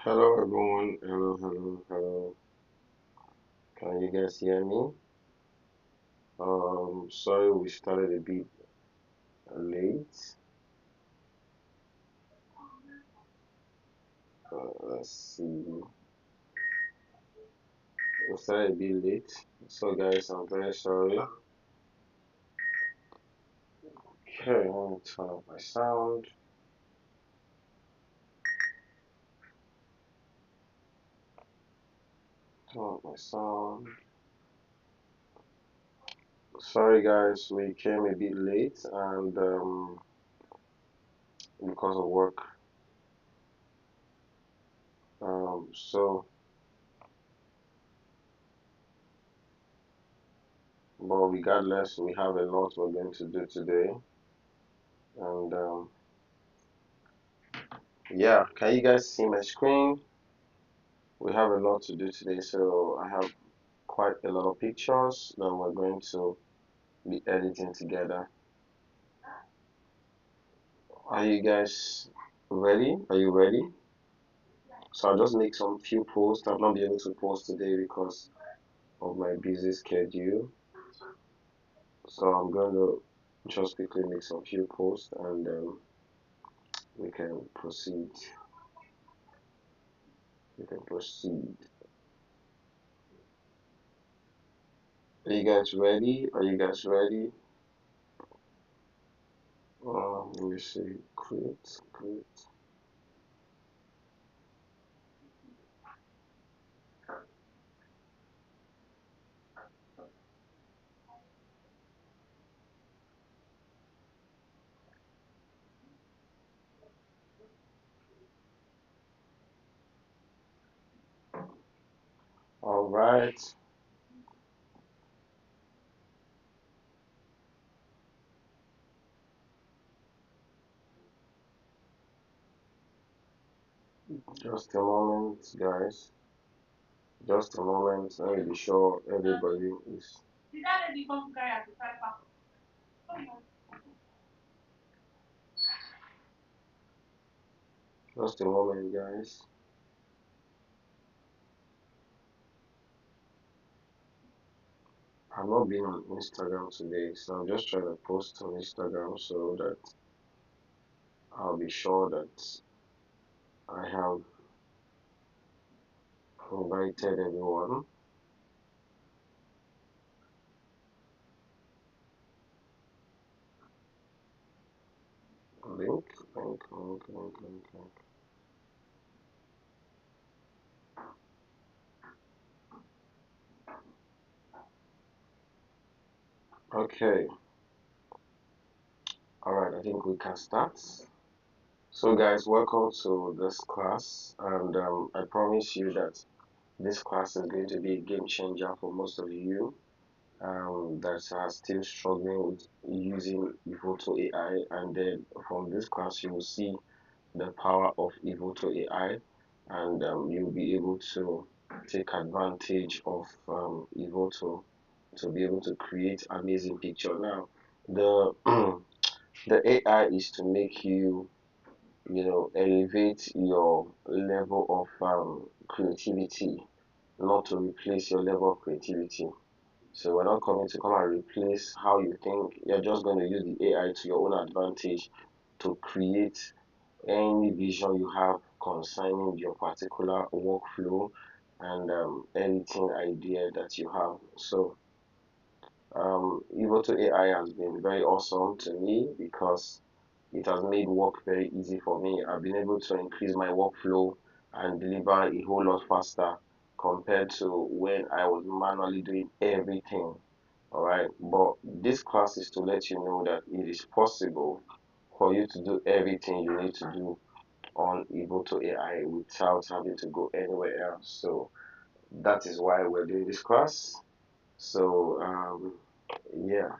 Hello everyone, hello. Can you guys hear me? Sorry we started a bit late. Let's see. We started a bit late. So guys, I'm very sorry. Okay, let me turn up my sound. Turn up my sound. Sorry guys, we came a bit late and because of work. So but regardless, we have a lot we're going to do today. And yeah, can you guys see my screen? We have a lot to do today, so I have quite a lot of pictures that we're going to be editing together. Are you guys ready? Are you ready? So I'll just make some few posts. I've not been able to post today because of my busy schedule. So I'm going to just quickly make some few posts and we can proceed. We can proceed. Are you guys ready? Are you guys ready? Let me see. Create. All right. Just a moment, guys. Just a moment. Let me be sure everybody is. Just a moment, guys. I've not been on Instagram today, so I'm just trying to post on Instagram so that I'll be sure that I have invited everyone. Link. Okay, alright, I think we can start. So, guys, welcome to this class, and I promise you that this class is going to be a game changer for most of you that are still struggling with using Evoto AI, and then from this class you will see the power of Evoto AI, and you'll be able to take advantage of Evoto to be able to create amazing picture. Now, the the AI is to make you, elevate your level of creativity, not to replace your level of creativity. So we're not coming to come and replace how you think. You're just going to use the AI to your own advantage to create any vision you have concerning your particular workflow and editing idea that you have. So Evoto AI has been very awesome to me because it has made work very easy for me. I've been able to increase my workflow and deliver a whole lot faster compared to when I was manually doing everything. All right, but this class is to let you know that it is possible for you to do everything you need to do on Evoto AI without having to go anywhere else. So that is why we're doing this class. So yeah,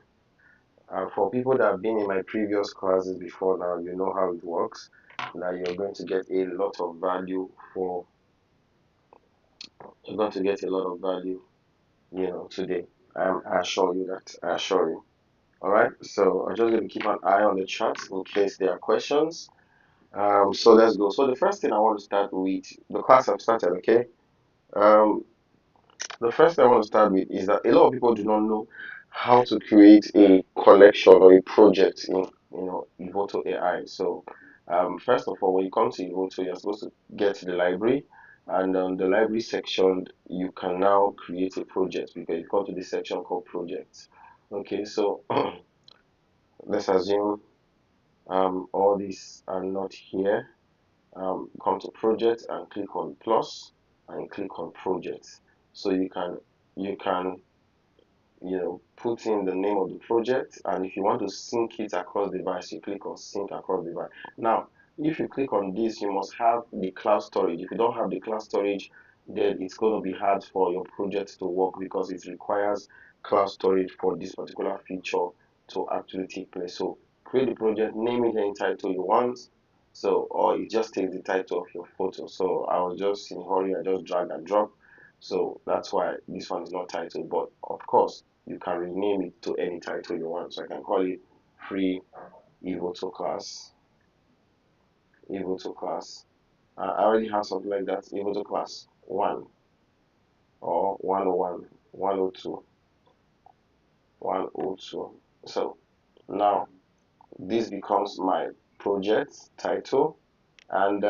for people that have been in my previous classes before now, you know how it works. Now you're going to get a lot of value for you're going to get a lot of value, today. I assure you that. I assure you. All right. So I'm just going to keep an eye on the chat in case there are questions. So let's go. So the first thing I want to start with, the class I've started, okay? Um, the first thing I want to start with is that a lot of people do not know how to create a collection or a project in, Evoto AI. So, first of all, when you come to Evoto, you're supposed to get to the library, and on the library section, you can now create a project because you come to this section called projects. Okay, so let's assume all these are not here. Come to project and click on plus and click on projects. So you can put in the name of the project, and if you want to sync it across device, you click on sync across device. Now, if you click on this, you must have the cloud storage. If you don't have the cloud storage, then it's going to be hard for your project to work because it requires cloud storage for this particular feature to actually take place. So create the project, name it any title you want. So, or it just takes the title of your photo. So I was just in a hurry, I just drag and drop. So that's why this one is not titled, but of course you can rename it to any title you want. So I can call it free Evoto class, Evoto class. I already have something like that, Evoto class 1 or 101, 102, 102. So now this becomes my project title, and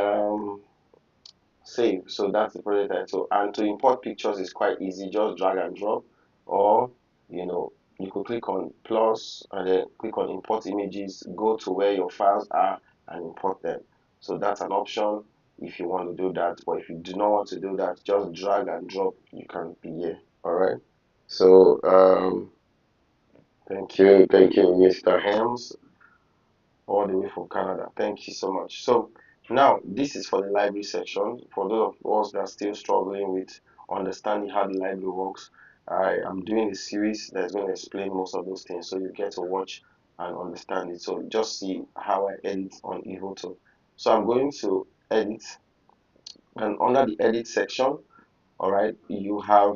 save. So that's the project title. And to import pictures is quite easy, just drag and drop, or you could click on plus and then click on import images, go to where your files are and import them. So that's an option if you want to do that, but if you do not want to do that, just drag and drop, you can be here. All right. So thank you, Mr. Hams, all the way from Canada. Thank you so much. So now this is for the library section. For those of us that are still struggling with understanding how the library works, I am doing a series that's going to explain most of those things, so you get to watch and understand it. So just see how I edit on Evoto. So I'm going to edit, and under the edit section, all right, you have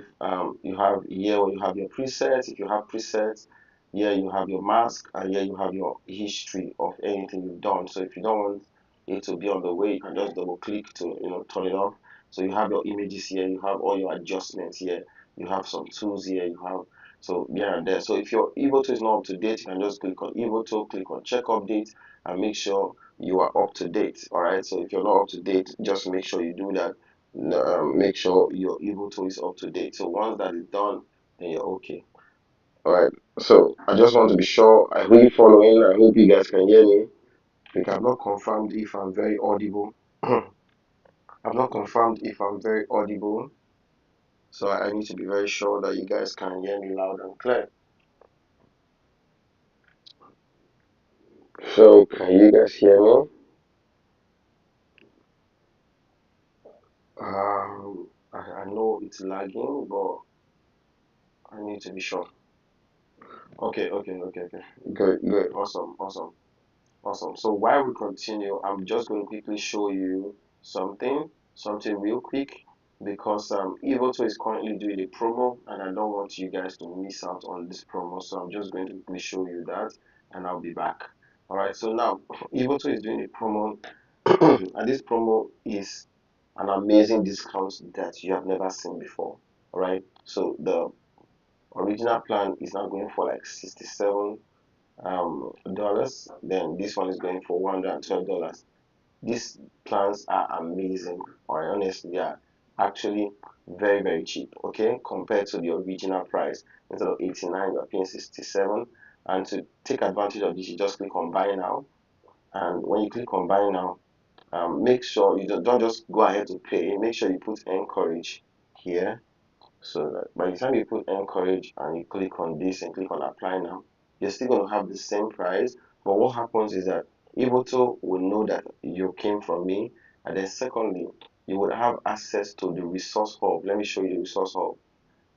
here where you have your presets. If you have presets, here you have your mask, and here you have your history of anything you've done. So if you don't want it to be on the way, you can just double click to turn it off. So you have your images here, you have all your adjustments here, you have some tools here, you have so here and there. So if your Evoto is not up to date, you can just click on Evoto, click on check update, and make sure you are up to date. All right, so if you're not up to date, just make sure you do that. Make sure your Evoto is up to date. So once that is done, then you're okay. All right. So I just want to be sure. I really following. I hope you guys can hear me. Because I've not confirmed if I'm very audible. I've not confirmed if I'm very audible. So I need to be very sure that you guys can hear me loud and clear. So can you guys hear me? I know it's lagging, but I need to be sure. Okay. Good. Awesome. So while we continue, I'm just going to quickly show you something real quick, because Evoto is currently doing a promo, and I don't want you guys to miss out on this promo. So I'm just going to quickly show you that, and I'll be back. All right. So now Evoto is doing a promo, and this promo is an amazing discount that you have never seen before. All right. So the original plan is now going for like $67, then this one is going for $112. These plans are amazing, or honestly they are actually very cheap, okay, compared to the original price. Instead of 89, you're paying 67. And to take advantage of this, you just click on buy now, and when you click on buy now, make sure you don't just go ahead to pay. Make sure you put Ncourage here, so that by the time you put Ncourage and you click on this and click on apply now, you're still going to have the same price. But what happens is that Evoto will know that you came from me, and then secondly, you would have access to the resource hub. Let me show you the resource hub.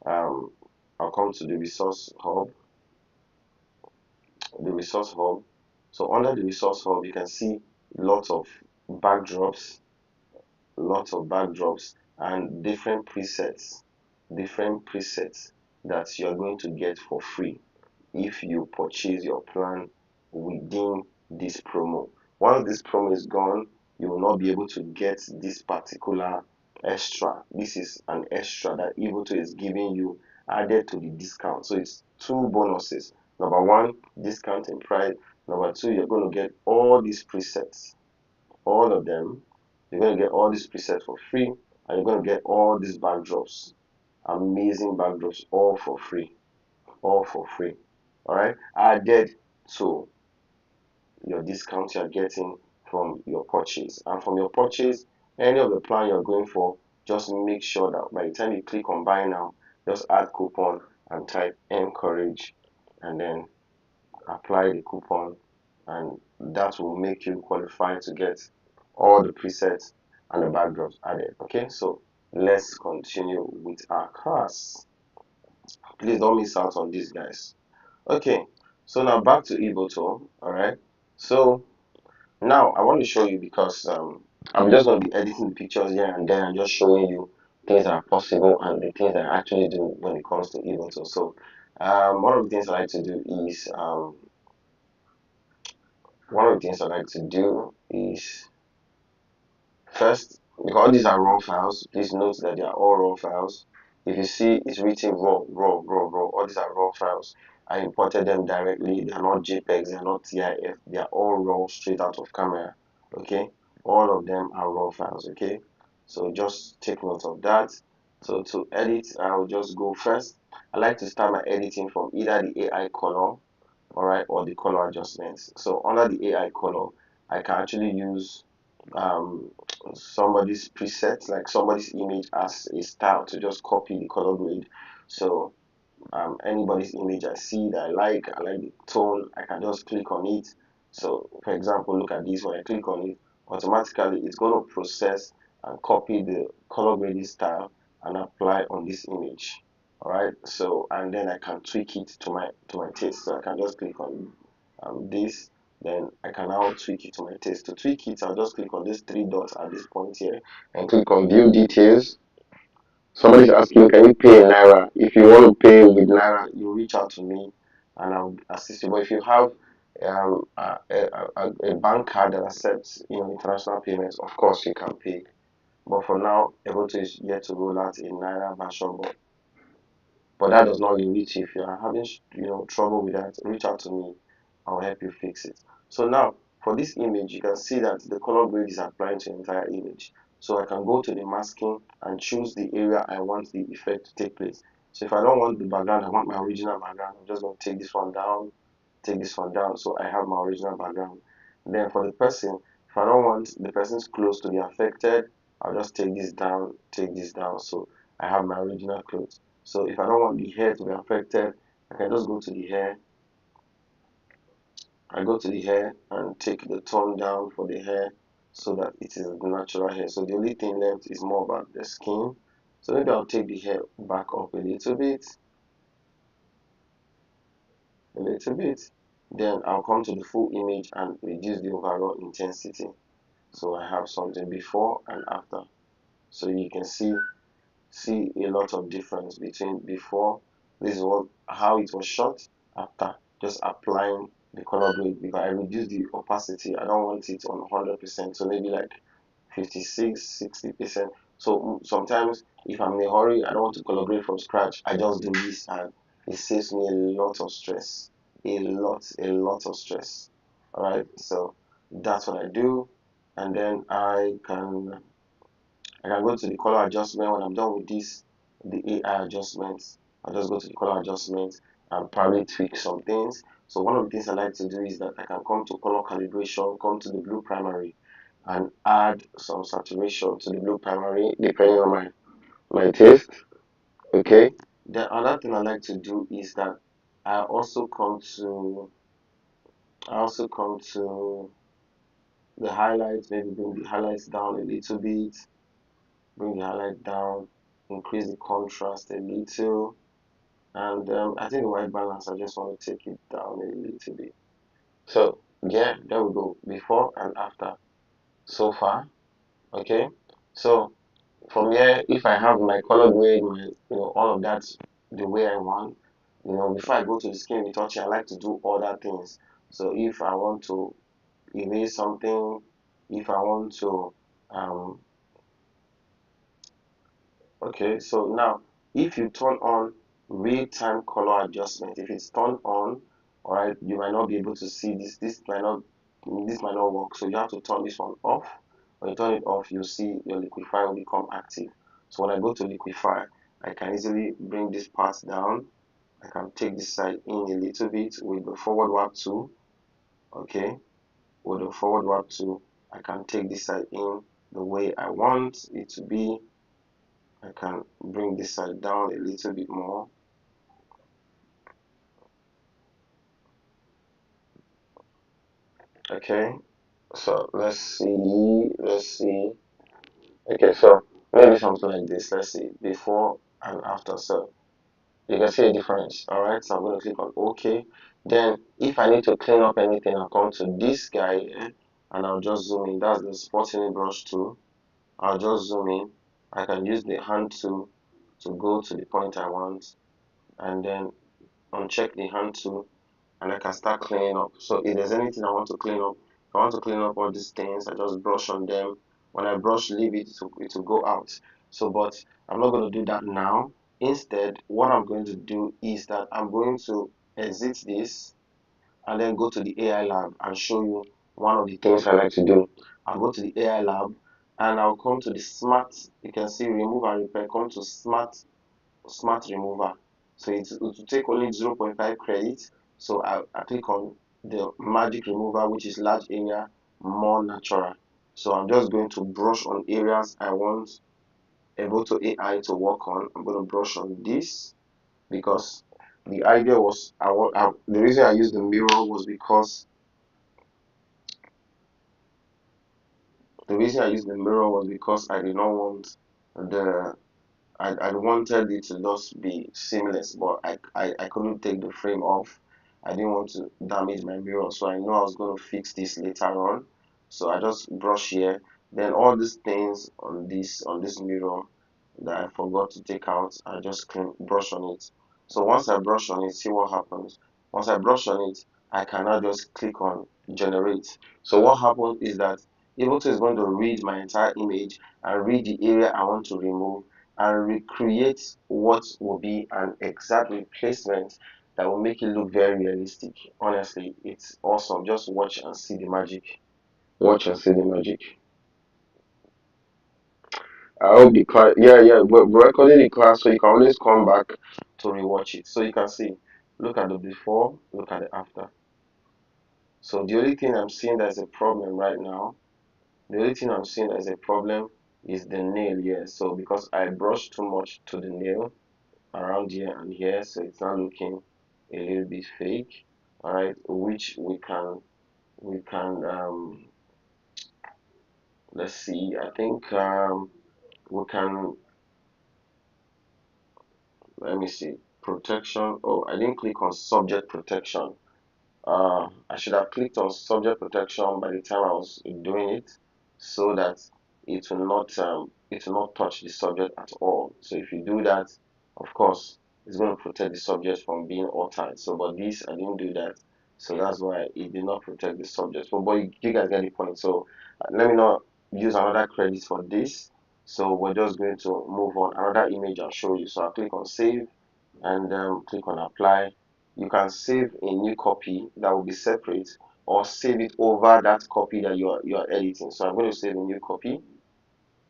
Um, I'll come to the resource hub. The resource hub. So under the resource hub, you can see lots of backdrops, and different presets that you are going to get for free if you purchase your plan within this promo. Once this promo is gone, you will not be able to get this particular extra. This is an extra that Evoto is giving you added to the discount. So it's two bonuses. Number one, discount in price. Number two, you're going to get all these presets, all of them. You're going to get all these presets for free, and you're going to get all these backdrops, amazing backdrops, all for free, all for free. All right, added to your discount you're getting from your purchase. And from your purchase, any of the plan you're going for, just make sure that by the time you click on buy now, just add coupon and type Ncourage, and then apply the coupon, and that will make you qualify to get all the presets and the backdrops added. Okay, so let's continue with our class. Please don't miss out on this, guys. Okay, so now back to Evoto. All right, so now I want to show you, because I'm just going to be editing the pictures here and there and just showing you things that are possible and the things that I actually do when it comes to Evoto. So one of the things I like to do is first, because all these are raw files, please note that they are all raw files. If you see it's written raw, raw, raw, raw, all these are raw files. I imported them directly. They are not JPEGs, they are not TIF, they are all raw, straight out of camera. Okay, all of them are raw files. Okay, so just take note of that. So to edit, I will just go first. I like to start my editing from either the AI color, all right, or the color adjustments. So under the AI color, I can actually use um, somebody's preset, like somebody's image as a style, to just copy the color grade. So anybody's image I see that I like the tone, I can just click on it. So for example, look at this. When I click on it, automatically it's going to process and copy the color grading style and apply on this image. All right, so and then I can tweak it to my taste. So I can just click on this, then I can now tweak it to my taste. To tweak it, I'll just click on these three dots at this point here and click on view details. Somebody's asking, can you pay in Naira? If you want to pay with Naira, you reach out to me and I'll assist you. But if you have a bank card that accepts international payments, of course you can pay. But for now, Evoto is yet to roll out in Naira version. But that does not limit you. If you are having trouble with that, reach out to me. I'll help you fix it. So now for this image, you can see that the color grade is applying to the entire image. So I can go to the masking and choose the area I want the effect to take place. So if I don't want the background, I want my original background, I'm just going to take this one down, take this one down, so I have my original background. Then for the person, if I don't want the person's clothes to be affected, I'll just take this down, take this down, so I have my original clothes. So if I don't want the hair to be affected, I can just go to the hair. I go to the hair and take the tone down for the hair so that it is natural hair. So the only thing left is more about the skin. So maybe I'll take the hair back up a little bit, a little bit. Then I'll come to the full image and reduce the overall intensity. So I have something before and after. So you can see a lot of difference between before. This is how it was shot, after just applying the color grade, because I reduced the opacity. I don't want it on 100%, so maybe like 56-60%. So sometimes if I'm in a hurry, I don't want to color grade from scratch, I just do this and it saves me a lot of stress, a lot of stress. All right, so that's what I do. And then I can go to the color adjustment. When I'm done with this, the AI adjustments, I'll just go to the color adjustments and probably tweak some things. So one of the things I like to do is that I can come to color calibration, come to the blue primary, and add some saturation to the blue primary depending on my taste. Okay. Then another thing I like to do is that I also come to the highlights, maybe bring the highlights down a little bit, bring the highlight down, increase the contrast a little, and I think the white balance, I just want to take it down a little bit. So yeah, there we go, before and after so far. Okay, so from here, if I have my color grade, all of that the way I want, before I go to the skin retouching, I like to do other things. So if I want to erase something, if I want to um okay, so now if you turn on real-time color adjustment, if it's turned on, all right, you might not be able to see this. This might not work. So you have to turn this one off. When you turn it off, you'll see your liquify will become active. So when I go to liquify, I can easily bring this part down. I can take this side in a little bit with the forward warp tool. Okay, with the forward warp tool, I can take this side in the way I want it to be. I can bring this side down a little bit more. Okay, so let's see. Okay, so maybe something like this. Let's see, before and after. So you can see a difference. All right, so I'm going to click on OK. Then if I need to clean up anything, I'll come to this guy here and I'll just zoom in. That's the spotting brush tool. I'll just zoom in. I can use the hand tool to go to the point I want and then uncheck the hand tool and I can start cleaning up. So if there's anything I want to clean up, if I want to clean up all these things, I just brush on them. When I brush, leave it to go out. So, but I'm not going to do that now. Instead, what I'm going to do is that I'm going to exit this and then go to the AI lab and show you one of the things I like to do. I'll go to the AI lab and I'll come to the smart, you can see remove and repair, come to smart remover. So it will take only 0.5 credits. So I click on the magic remover, which is large area, more natural. So I'm just going to brush on areas I want Evoto AI to work on. I'm going to brush on this because the idea was the reason I used the mirror was because I did not want the I wanted it to just be seamless, but I couldn't take the frame off. I didn't want to damage my mirror, so I know I was going to fix this later on. So I just brush here. Then all these things on this mirror that I forgot to take out, I just brush on it. So once I brush on it, see what happens. Once I brush on it, I can now just click on generate. So what happens is that Evoto is going to read my entire image and read the area I want to remove and recreate what will be an exact replacement that will make it look very realistic. Honestly, it's awesome. Just watch and see the magic. Watch and see the magic. I hope the class, yeah, we're recording the class so you can always come back to rewatch it. So you can see, look at the before, look at the after. So the only thing I'm seeing that's a problem right now, the only thing I'm seeing as a problem is the nail here. So because I brushed too much to the nail, around here and here, so it's not looking a little bit fake. All right, which we can let's see, I think we can, let me see, protection. Oh, I didn't click on subject protection. I should have clicked on subject protection by the time I was doing it, so that it will not touch the subject at all. So if you do that, of course, it's going to protect the subject from being altered. So, but this I didn't do that, so that's why it did not protect the subject. But you guys get the point. So let me not use another credit for this. So we're just going to move on. Another image I'll show you. So I'll click on save and click on apply. You can save a new copy that will be separate or save it over that copy that you're editing. So I'm going to save a new copy.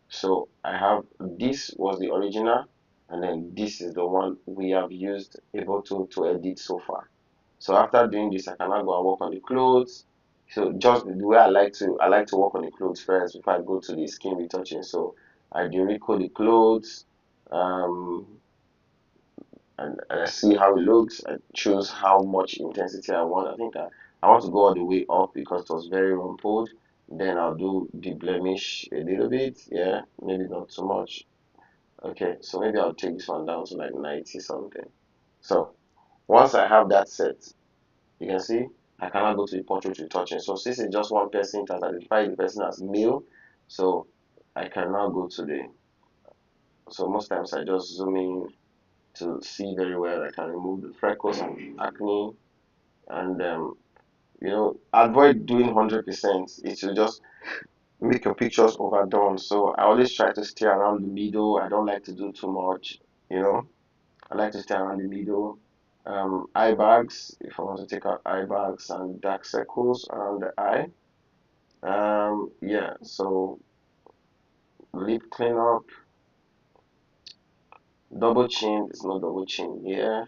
So I have, this was the original and then this is the one we have used Evoto to edit so far. So after doing this, I can now go and work on the clothes. So just the way I like to work on the clothes first before I go to the skin retouching. So I do recode the clothes. Um, and I see how it looks. I choose how much intensity I want. I think I want to go all the way up because it was very rumpled. Then I'll do the blemish a little bit. Yeah, maybe not too much. Okay, so maybe I'll take this one down to like 90 something. So once I have that set, you can see I cannot go to the portrait retouching. So since it's just one person, it has identified the person as male. So I can now go to the, so most times I just zoom in to see very well. I can remove the freckles and acne and avoid doing 100%. It should just make your pictures overdone. So I always try to stay around the middle. I don't like to do too much, you know. I like to stay around the middle. Eye bags, if I want to take out eye bags and dark circles around the eye. Yeah, so lip cleanup, double chin, it's not double chin here,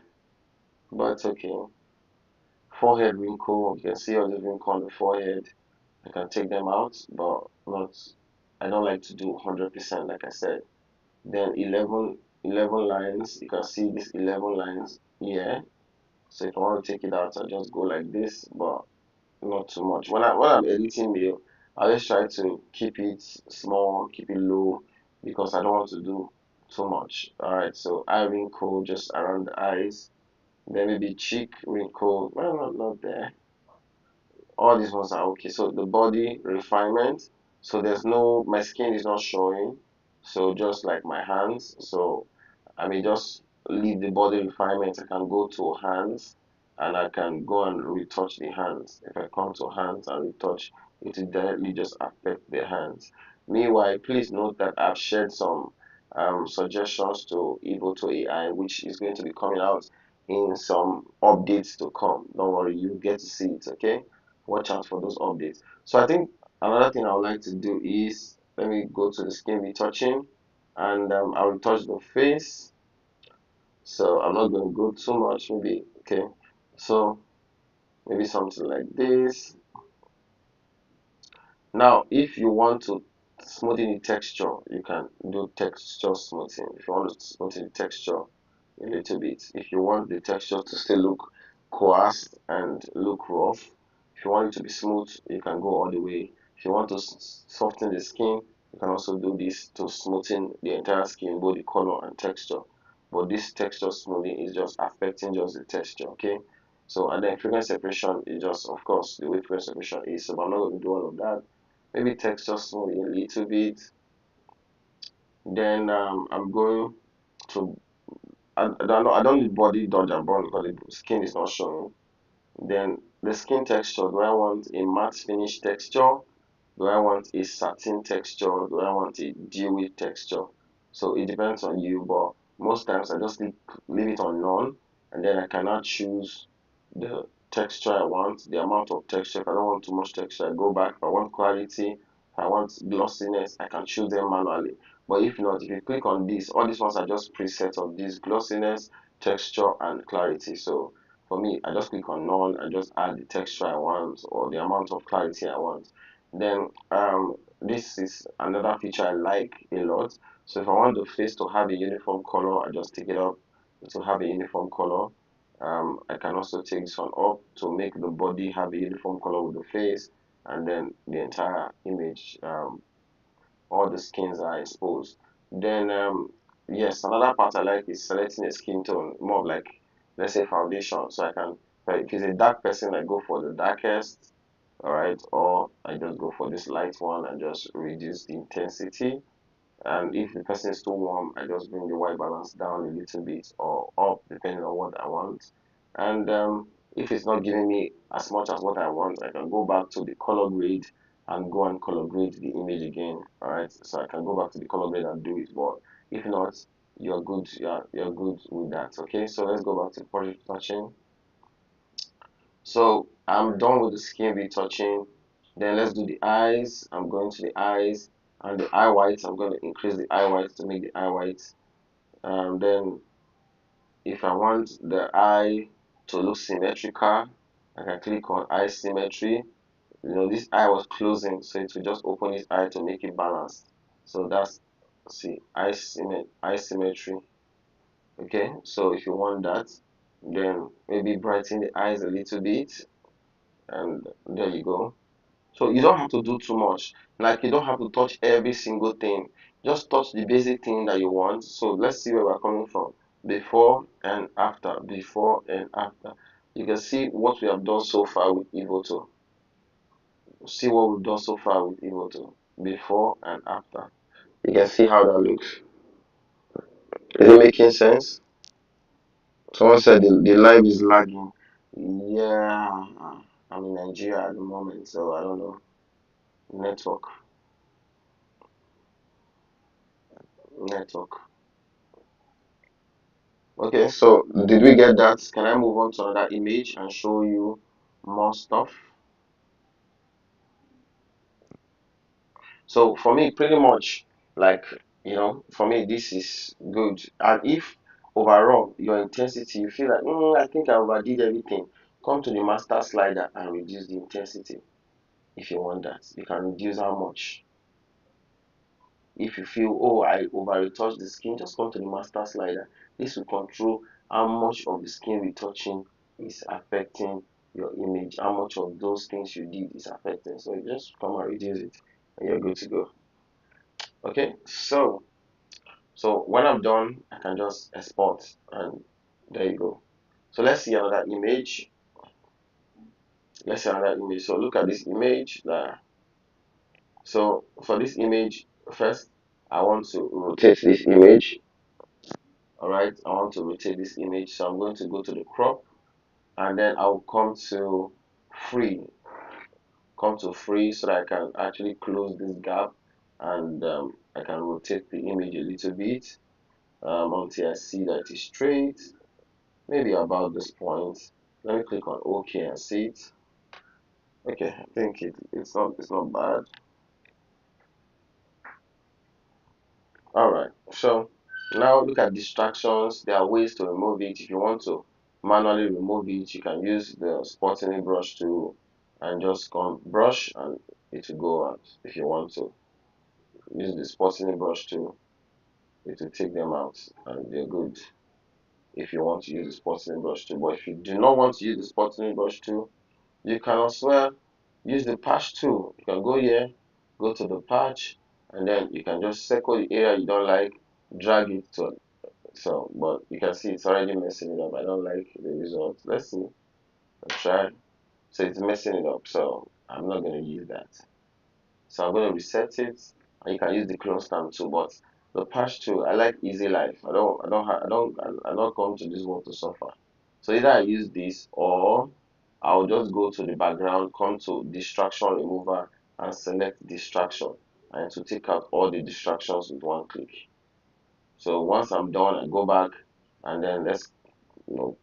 but it's okay. Forehead wrinkle, you can see all the wrinkle on the forehead. I can take them out, but not, I don't like to do 100% like I said. Then 11 lines, you can see these 11 lines here. So if I want to take it out, I just go like this, but not too much. When I'm editing video, I just try to keep it small, keep it low, because I don't want to do too much. Alright, so eye wrinkle just around the eyes. Then maybe cheek wrinkle, well, not there. All these ones are okay. So the body refinement, so there's no, my skin is not showing, so just like my hands. So I may just leave the body refinement. I can go to hands and I can go and retouch the hands. If I come to hands and retouch, it will directly just affect the hands. Meanwhile, please note that I've shared some suggestions to Evoto AI, which is going to be coming out in some updates to come. Don't worry, you get to see it, okay? Watch out for those updates. So I think another thing I would like to do is, let me go to the skin retouching, and I will touch the face. So I'm not going to go too much, maybe, okay. So maybe something like this. Now, if you want to smoothen the texture, you can do texture smoothing. If you want to smoothen the texture a little bit, if you want the texture to still look coarse and look rough, if you want it to be smooth, you can go all the way. If you want to soften the skin, you can also do this to smoothen the entire skin, both the color and texture. But this texture smoothing is just affecting just the texture, okay? So, and then fragrance separation is just, of course, the way fragrance separation is. So, I'm not going to do all of that. Maybe texture smoothing a little bit. Then I'm going to, I don't need body dodge and burn because the skin is not showing. Then the skin texture, do I want a matte finish texture? Do I want a satin texture? Do I want a dewy texture? So it depends on you, but most times I just leave it on none, and then I cannot choose the texture I want, the amount of texture. If I don't want too much texture, I go back. If I want clarity, if I want glossiness, I can choose them manually. But if not, if you click on this, all these ones are just presets of this glossiness, texture, and clarity. So for me, I just click on none, I just add the texture I want or the amount of clarity I want. Then this is another feature I like a lot. So if I want the face to have a uniform color, I just take it up to have a uniform color. I can also take this one up to make the body have a uniform color with the face, and then the entire image, all the skins are exposed. Then yes, another part I like is selecting a skin tone, more of like, let's say, foundation. So I can, if it's a dark person, I go for the darkest, all right, or I just go for this light one and just reduce the intensity. And if the person is too warm, I just bring the white balance down a little bit or up, depending on what I want. And if it's not giving me as much as what I want, I can go back to the color grade and go and color grade the image again. All right, so I can go back to the color grade and do it. But if not, you're good. You're good with that. Okay, so let's go back to project touching. So I'm done with the skin retouching. Then let's do the eyes. I'm going to the eyes and the eye whites. I'm going to increase the eye whites to make the eye whites. Then if I want the eye to look symmetrical, I can click on eye symmetry. You know, this eye was closing, so it will just open this eye to make it balanced. So that's, see, eye symmetry. Okay, so if you want that, then maybe brighten the eyes a little bit, and there you go. So you don't have to do too much. Like, you don't have to touch every single thing. Just touch the basic thing that you want. So let's see where we're coming from. Before and after. Before and after. You can see what we have done so far with Evoto. See what we've done so far with Evoto. Before and after. You can see how that looks. Is it making sense? Someone said the live is lagging. Yeah, I'm in Nigeria at the moment, so I don't know. Network. network. Okay, so did we get that? Can I move on to another image and show you more stuff? So for me, pretty much like, for me, this is good. And if overall your intensity, you feel like, I think I overdid everything, come to the master slider and reduce the intensity. If you want that, you can reduce how much. If you feel, oh, I over retouch the skin, just come to the master slider. This will control how much of the skin retouching is affecting your image, how much of those things you did is affecting. So you just come and reduce it and you're good to go. Okay, so when I'm done, I can just export and there you go. So let's see another image. Let's see another image. So look at this image there. So for this image, first I want to rotate this image. Alright, I want to rotate this image. So I'm going to go to the crop and then I'll free, come to free so that I can actually close this gap and I can rotate the image a little bit until I see that it's straight. Maybe about this point. Let me click on OK and see it. Okay, I think it's not bad. Alright, so now look at distractions. There are ways to remove it. If you want to manually remove it, you can use the spotting brush tool and just come brush and it will go out. If you want to use the spotting brush tool, it will take them out and they're good. If you want to use the spotting brush tool, but if you do not want to use the spotting brush tool, you can as well use the patch tool. You can go here, go to the patch, and then you can just circle the area you don't like, drag it to but you can see it's already messing it up. I don't like the result. Let's see. I tried. So it's messing it up. So I'm not gonna use that. So I'm gonna reset it, and you can use the clone stamp too. But the patch tool, I like easy life. I don't come to this world to suffer. So either I use this or I'll just go to the background, come to distraction remover and select distraction and to take out all the distractions with one click. So once I'm done, I go back and then you know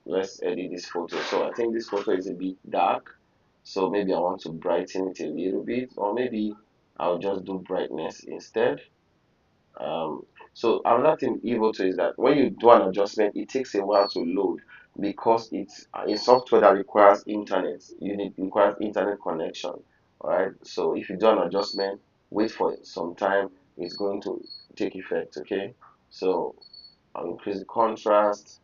let's edit this photo. So I think this photo is a bit dark. So maybe I want to brighten it a little bit, or maybe I'll just do brightness instead. Um, so another thing Evoto is that when you do an adjustment, it takes a while to load because it's a software that requires internet. Requires internet connection. Alright. So if you do an adjustment, wait for some time. It's going to take effect. Okay. So I'll increase the contrast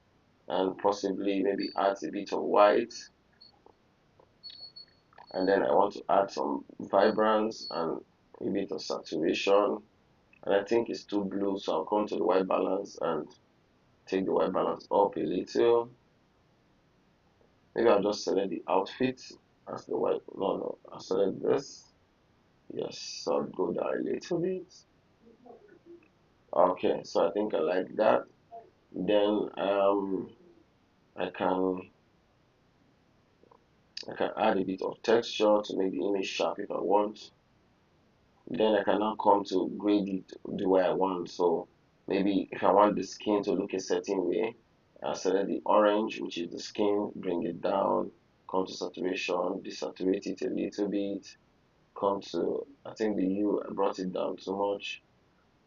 and possibly maybe add a bit of white, and then I want to add some vibrance and a bit of saturation, and I think it's too blue, so I'll come to the white balance and take the white balance up a little. Maybe I'll just select the outfit as the white. No, I'll select this. Yes, so I'll go down a little bit. Okay, so I think I like that. Then I can add a bit of texture to make the image sharp if I want. Then I can now come to grade it the way I want. So maybe if I want the skin to look a certain way, I select the orange, which is the skin, bring it down, come to saturation, desaturate it a little bit, come to, I think the hue, I brought it down too much,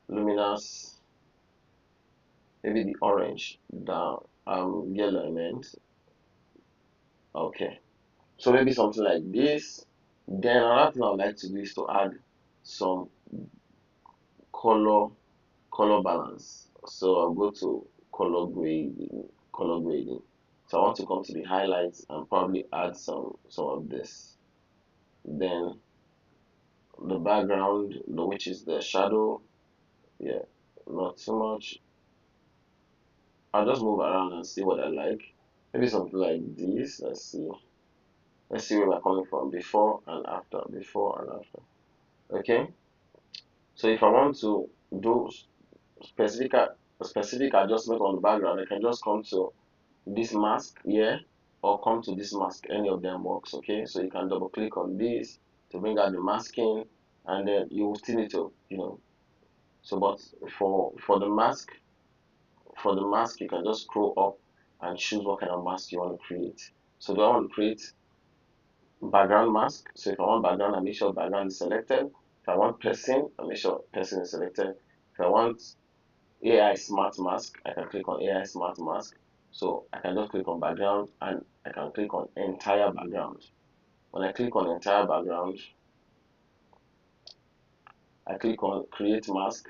luminous, maybe the orange down, yellow I meant. Okay, so maybe something like this. Then another thing I would like to do is to add some color balance. So I'll go to color grading. So I want to come to the highlights and probably add some of this. Then the background, which is the shadow, yeah, not too much. I'll just move around and see what I like. Maybe something like this. Let's see where we're coming from, before and after, before and after. Okay. So if I want to do specific specific adjustment on the background, I can just come to this mask here or come to this mask. Any of them works. Okay, so you can double click on this to bring out the masking, and then you will still need to So, but for the mask, you can just scroll up and choose what kind of mask you want to create. So, do I want to create background mask? So, if I want background, I make sure background is selected. If I want person, I make sure person is selected. If I want AI smart mask, I can click on AI smart mask. So I can just click on background and I can click on entire background. When I click on entire background, I click on create mask,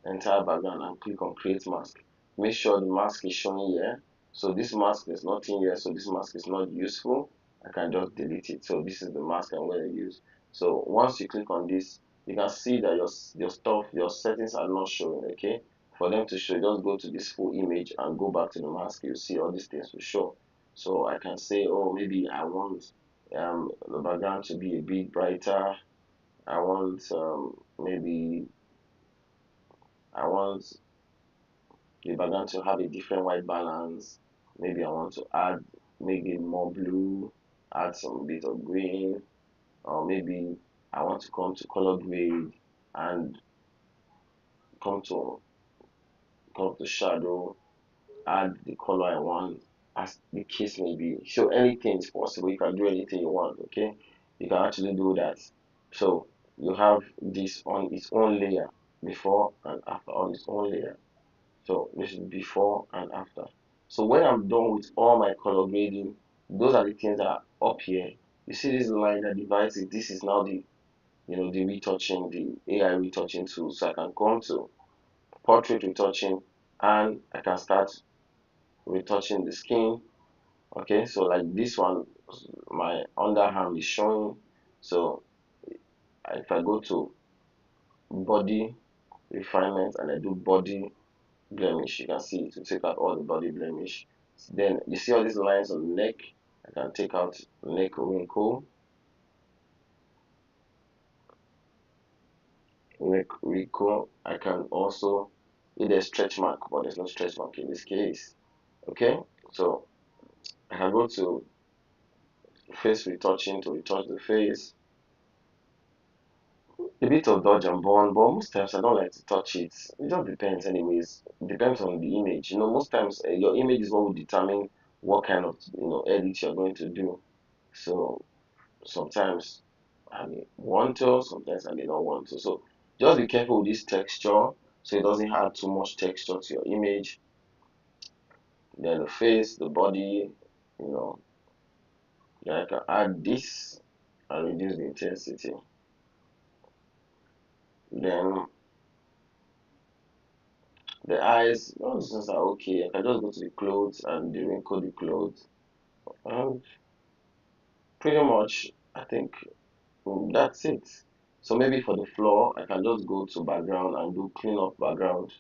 entire background, and click on create mask. Make sure the mask is showing here. So this mask is not in here, so this mask is not useful. I can just delete it. So this is the mask I'm going to use. So once you click on this, you can see that your settings are not showing. Okay, for them to show, just go to this full image and go back to the mask. You see all these things will show. So I can say, oh, maybe I want the background to be a bit brighter. I want maybe I want the background to have a different white balance. Maybe I want to add maybe more blue, add some bit of green, or maybe I want to come to color grade and come to shadow, add the color I want, as the case may be. So anything is possible. You can do anything you want. Okay, you can actually do that. So you have this on its own layer, before and after on its own layer. So this is before and after. So when I'm done with all my color grading, those are the things that are up here. You see this line that divides it. This is now the retouching, the AI retouching tool. So I can come to portrait retouching and I can start retouching the skin. Okay, so like this one, my underarm is showing. So if I go to body refinement and I do body blemish, you can see to take out all the body blemish. Then you see all these lines on the neck. I can take out neck wrinkle, I can also, if there's stretch mark, but there's no stretch mark in this case. Okay, so I can go to face retouching to retouch the face. A bit of dodge and burn, but most times I don't like to touch it. It just depends, anyways. It depends on the image. Most times your image is what will determine what kind of edit you're going to do. So sometimes I may want to, sometimes I may not want to. So just be careful with this texture so it doesn't add too much texture to your image. Then the face, the body, you know, then I can add this and reduce the intensity. Then the eyes, those things are okay. I can just go to the clothes and wrinkle the clothes. And pretty much, I think that's it. So maybe for the floor, I can just go to background and do clean up background.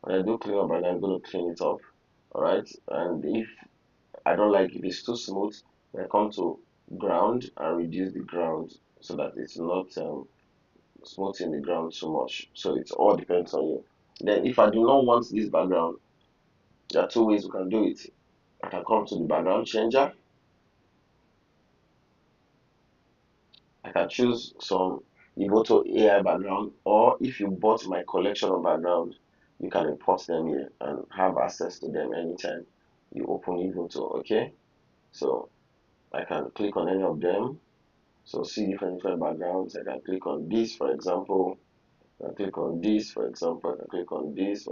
When I do clean up background, I'm going to clean it up. Alright. And if I don't like if it's too smooth, I come to ground and reduce the ground so that it's not smoothing the ground too much. So it all depends on you. Then if I do not want this background, there are two ways we can do it. I can come to the background changer. I can choose some Evoto AI background, or if you bought my collection of background, you can import them here and have access to them anytime you open Evoto. Okay, so I can click on any of them. So see different backgrounds. I can click on this, for example. I can click on this, for example. I can click on this.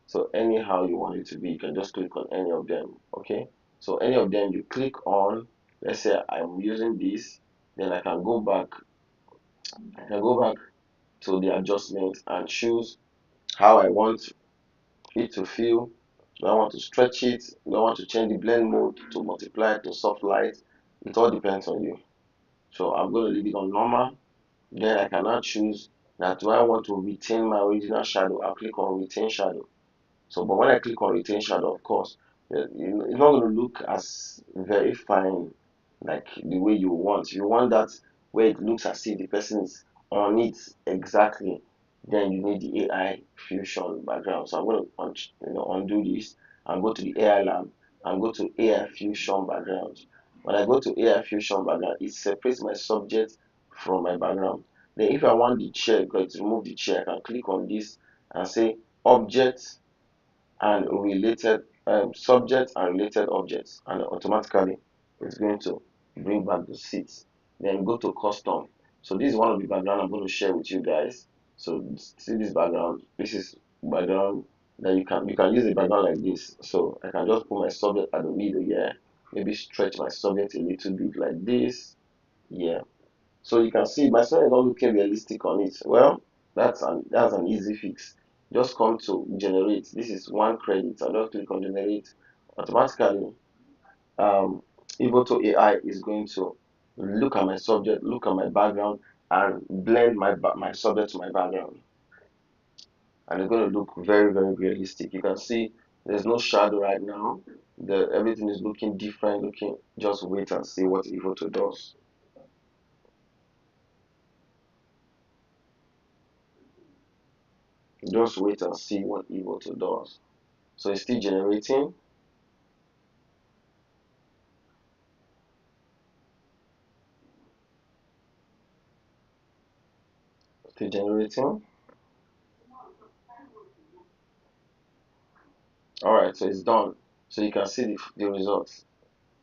So anyhow you want it to be, you can just click on any of them. Okay. So any of them you click on. Let's say I'm using this, then I can go back to the adjustment and choose how I want it to feel. Do I want to stretch it? Do I want to change the blend mode to multiply to soft light? It all depends on you. So I'm going to leave it on normal. Then I can now choose that, do I want to retain my original shadow? I'll click on retain shadow. So, but when I click on retain shadow, of course, it's not going to look as very fine like the way you want. You want that where it looks as if the person is on it exactly. Then you need the AI fusion background. So I'm going to undo this and go to the AI lab and go to AI fusion background. When I go to AI fusion background, it separates my subject from my background. Then if I want the chair, because to remove the chair, I can click on this and say object and related subject and related objects, and automatically it's going to bring back the seats. Then go to custom. So this is one of the background I'm going to share with you guys. So see this background. This is background that you can use a background like this. So I can just put my subject at the middle here. Maybe stretch my subject a little bit like this. Yeah. So you can see my son is not looking realistic on it. Well, that's an easy fix. Just come to generate. This is one credit. I just click on generate. Automatically, um, Evoto AI is going to look at my subject, look at my background, and blend my subject to my background, and it's going to look very very realistic. You can see there's no shadow right now. Everything is looking different. Looking. Just wait and see what Evoto does. Just wait and see what Evoto does. So it's still generating, still generating. All right, so it's done. So you can see the results.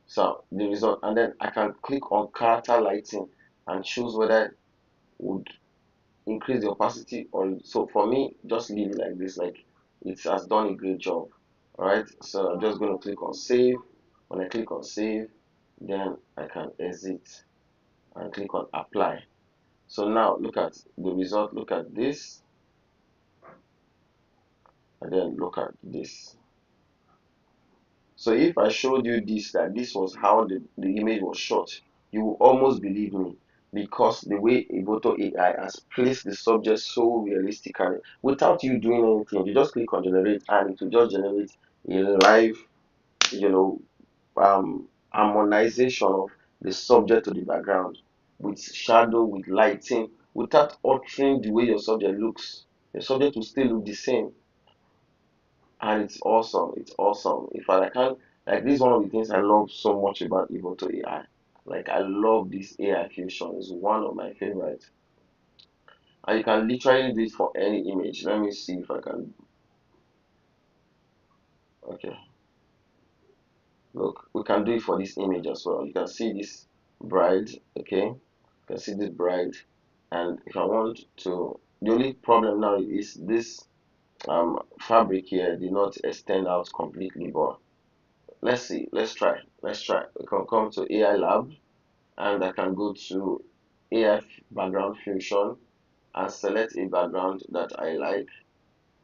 So the result, and then I can click on character lighting and choose whether it would increase the opacity or so. For me, just leave it like this, like it has done a great job. All right, so I'm just going to click on save. When I click on save, then I can exit and click on apply. So now look at the result. Look at this, and then look at this. So if I showed you this, that this was how the image was shot, you will almost believe me, because the way Evoto AI has placed the subject so realistically without you doing anything. You just click on generate and it will just generate a live, you know, harmonization of the subject to the background with shadow, with lighting, without altering the way your subject looks. Your subject will still look the same, and it's awesome. It's awesome. In fact, I can't, like, this is one of the things I love so much about Evoto AI. Like, I love this AI fusion. It's one of my favorites, and you can literally do it for any image. Let me see if I can. Okay, look, we can do it for this image as well. You can see this bride. Okay, you can see this bride, and if I want to, the only problem now is this fabric here did not extend out completely, but let's see, let's try. We can come to AI lab, and I can go to AI background fusion and select a background that I like.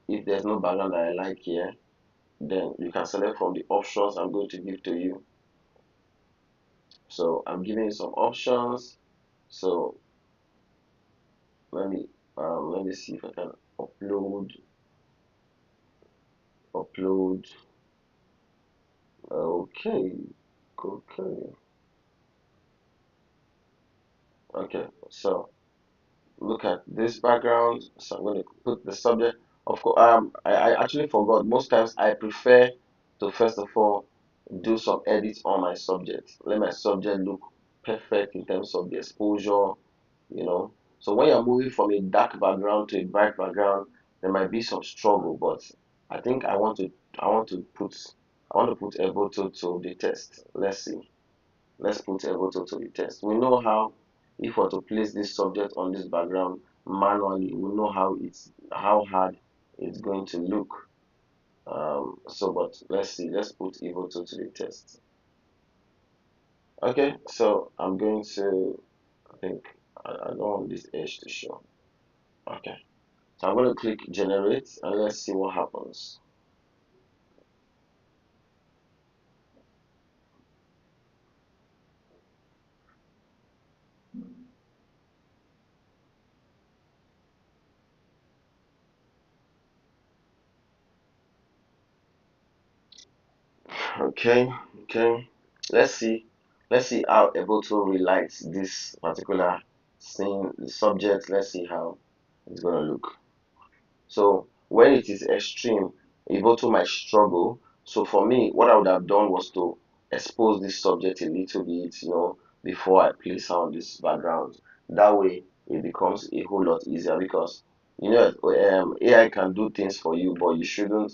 If there's no background that I like here, then you can select from the options I'm going to give to you. So I'm giving you some options. So let me see if I can upload. Okay, okay, okay. So look at this background. So I'm going to put the subject. Of course, I actually forgot. Most times I prefer to first of all do some edits on my subject. Let my subject look perfect in terms of the exposure, you know. So when you're moving from a dark background to a bright background, there might be some struggle, but I think I want to put I want to put Evoto to the test. Let's see. Let's put Evoto to the test. We know how, if we're to place this subject on this background manually, we know how hard it's going to look. But let's see. Let's put Evoto to the test. Okay, so I'm going to. I think I don't want this edge to show. Okay, so I'm going to click generate and let's see what happens. Okay, okay. Let's see. Let's see how Evoto relights this particular scene, the subject. Let's see how it's gonna look. So when it is extreme, Evoto might struggle. So for me, what I would have done was to expose this subject a little bit, before I place on this background. That way, it becomes a whole lot easier because You know, AI can do things for you, but you shouldn't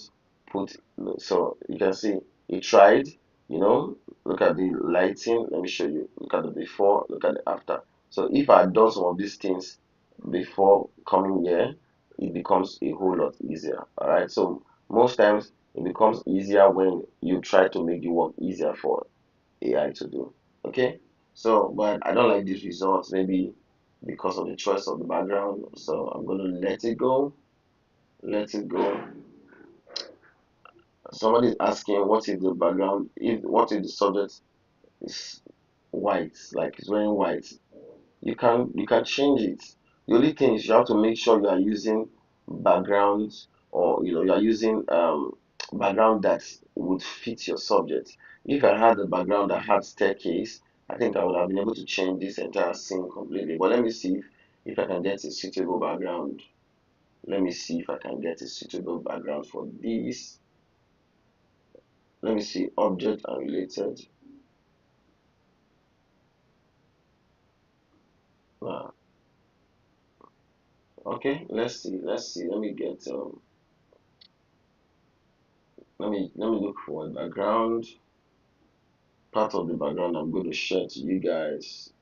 put. So you can see it tried. You know, look at the lighting. Let me show you. Look at the before. Look at the after. So if I had done some of these things before coming here, it becomes a whole lot easier. All right. So most times it becomes easier when you try to make the work easier for AI to do. Okay. So, but I don't like these results. Maybe because of the choice of the background. So I'm going to let it go. Let it go. Somebody is asking what if the background, if what if the subject is white, like it's wearing white. You can change it. The only thing is you have to make sure you are using backgrounds, or you are using background that would fit your subject. If I had a background that had staircase, I think I would have been able to change this entire scene completely. But let me see if I can get a suitable background. Let me see if I can get a suitable background for this. Let me see object and related. Uh, okay, let's see. Let's see. Let me get let me look for a background. Part of the background I'm going to share to you guys.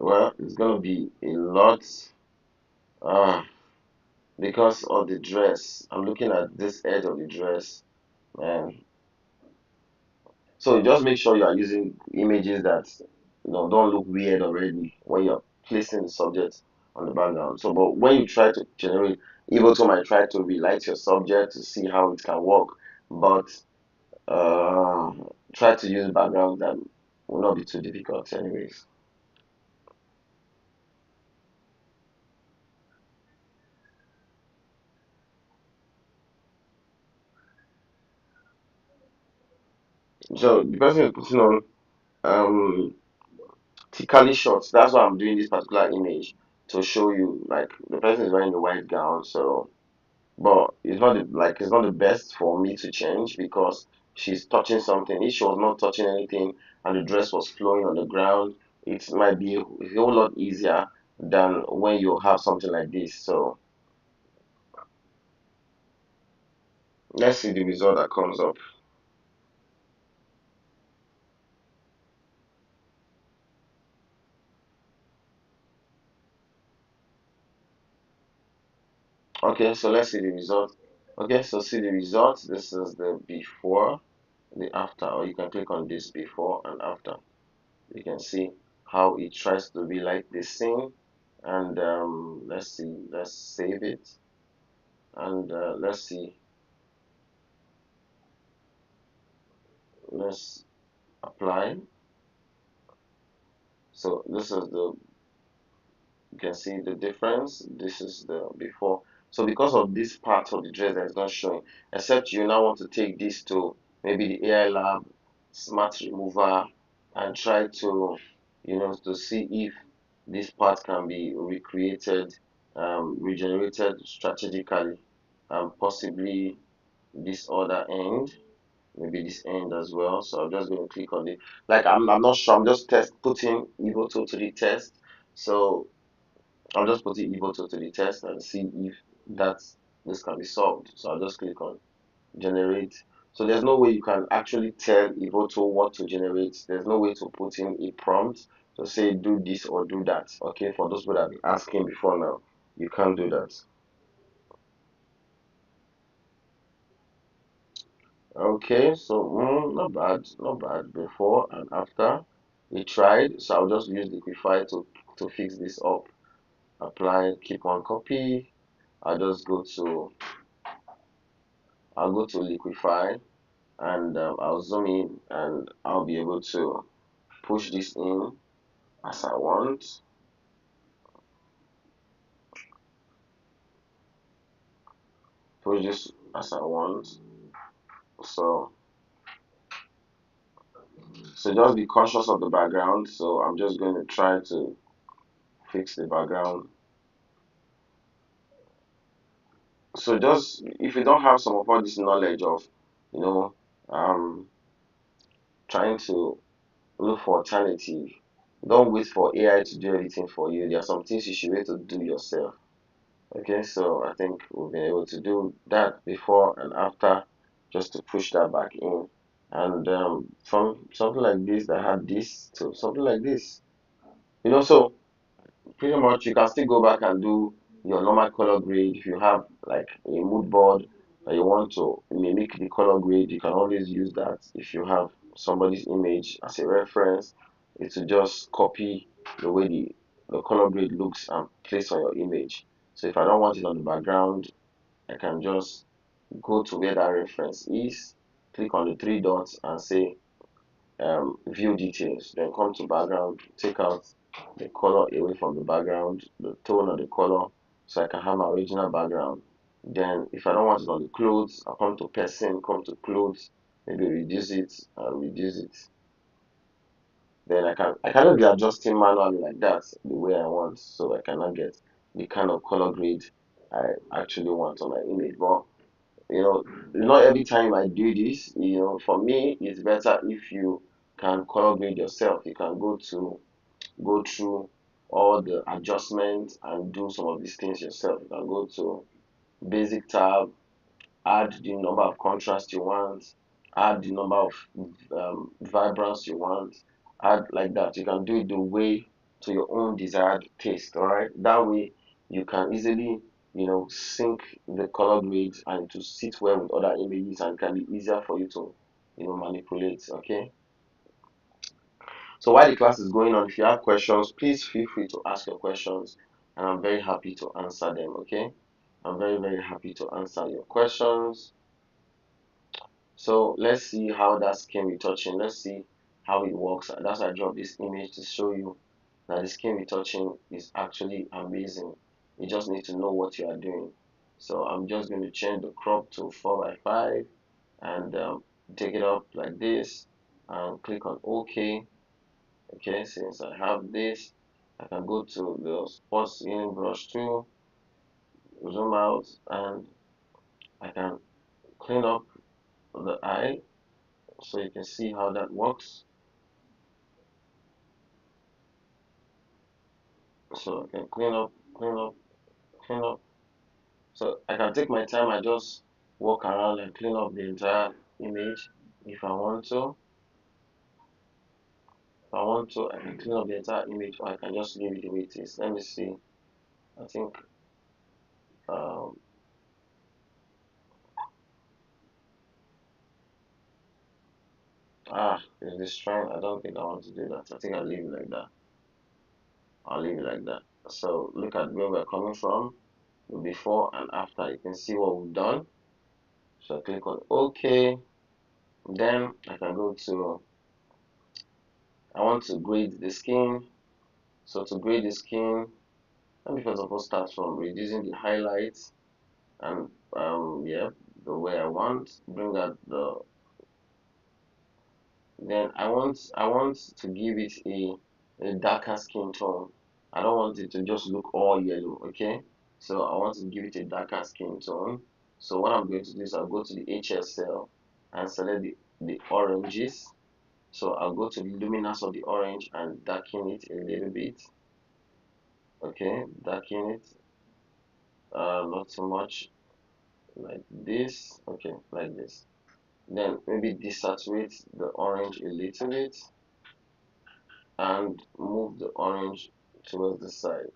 Well, it's gonna be a lot. Ah, because of the dress. I'm looking at this edge of the dress, man. So just make sure you are using images that don't look weird already when you're placing the subject on the background. So, but when you try to generate, Evoto might try to relight your subject to see how it can work, but uh, try to use background that will not be too difficult, anyways. So the person is putting on um Tikali shorts. That's why I'm doing this particular image to show you. Like the person is wearing the white gown, so but it's not the best for me to change because she's touching something. If she was not touching anything and the dress was flowing on the ground, it might be a whole lot easier than when you have something like this. So let's see the result that comes up. Okay, so let's see the result. Okay, so see the result. This is the before, the after, or you can click on this before and after. You can see how it tries to be like this scene. And let's see, let's save it, and let's see, let's apply. So this is the, you can see the difference. This is the before. So because of this part of the dress that is not showing, except you now want to take this to maybe the AI lab smart remover and try to to see if this part can be recreated, regenerated strategically, and possibly this other end, maybe this end as well. So I'm just going to click on it. Like I'm not sure. I'm just putting Evoto to the test. So I'm just putting Evoto to the test and see if that's this can be solved. So I'll just click on generate. So there's no way you can actually tell Evoto what to generate. There's no way to put in a prompt to say do this or do that. Okay, for those people that have been asking before now, you can't do that. Okay, so not bad, not bad. Before and after we tried, so I'll just use Liquify to fix this up. Apply, keep on copy. I'll just go to Liquify, and I'll zoom in and I'll be able to push this in as I want. Push this as I want. So So just be conscious of the background. So I'm just going to try to fix the background. So just if you don't have some of all this knowledge of, you know, um, trying to look for alternative, don't wait for AI to do everything for you. There are some things you should be able to do yourself. Okay, so I think we've been able to do that before and after, just to push that back in. And from something like this that had this to something like this, so pretty much you can still go back and do your normal color grade. If you have like a mood board that you want to mimic the color grade, you can always use that. If you have somebody's image as a reference, it's to just copy the way the color grade looks and place on your image. So if I don't want it on the background, I can just go to where that reference is, click on the three dots and say view details, then come to background, take out the color away from the background, the tone of the color, so I can have my original background. Then if I don't want it on the clothes, I come to person, come to clothes, maybe reduce it and reduce it. Then I cannot be adjusting manually like that the way I want, so I cannot get the kind of color grade I actually want on my image. But you know, not every time I do this, for me, it's better if you can color grade yourself. You can go through all the adjustments and do some of these things yourself. You can go to basic tab, add the number of contrast you want, add the number of vibrance you want, add like that. You can do it the way to your own desired taste. All right, that way you can easily sync the color grades and to sit well with other images, and it can be easier for you to manipulate. Okay, so while the class is going on, if you have questions, please feel free to ask your questions, and I'm very happy to answer them. Okay, I'm very happy to answer your questions. So let's see how that skin retouching, let's see how it works. That's why I dropped this image to show you that the skin retouching is actually amazing. You just need to know what you are doing. So I'm just going to change the crop to 4:5 and take it up like this and click on OK. Okay, since I have this, I can go to the sports healing brush tool, zoom out, and I can clean up the eye so you can see how that works. So I can clean up. So I can take my time. I just walk around and clean up the entire image if I want to. If I want to, I can clean up the entire image, or I can just leave it the way it is. Let me see. I think um it's destroying. I don't think I want to do that. I think I'll leave it like that. I'll leave it like that. So look at where we're coming from, the before and after. You can see what we've done. So I click on OK. Then I can go to, I want to grade the skin. So to grade the skin, let me first of all start from reducing the highlights and yeah, the way I want. Bring out the, then I want to give it a darker skin tone. I don't want it to just look all yellow. Okay, so I want to give it a darker skin tone. So what I'm going to do is I'll go to the HS cell and select the oranges. So I'll go to the luminance of the orange and darken it a little bit. Okay, darken it, not too much, like this. Okay, like this. Then maybe desaturate the orange a little bit and move the orange towards the side.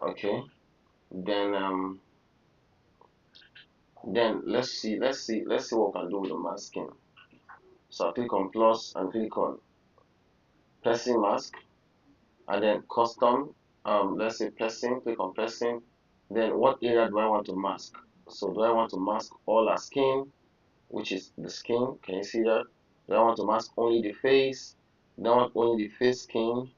Okay, then let's see what we can do with the masking. So I click on plus and click on person mask, and then custom, let's say person, click on person. Then what area do I want to mask? So do I want to mask all our skin, which is the skin? Can you see that? Do I want to mask only the face? Do I want only the face skin?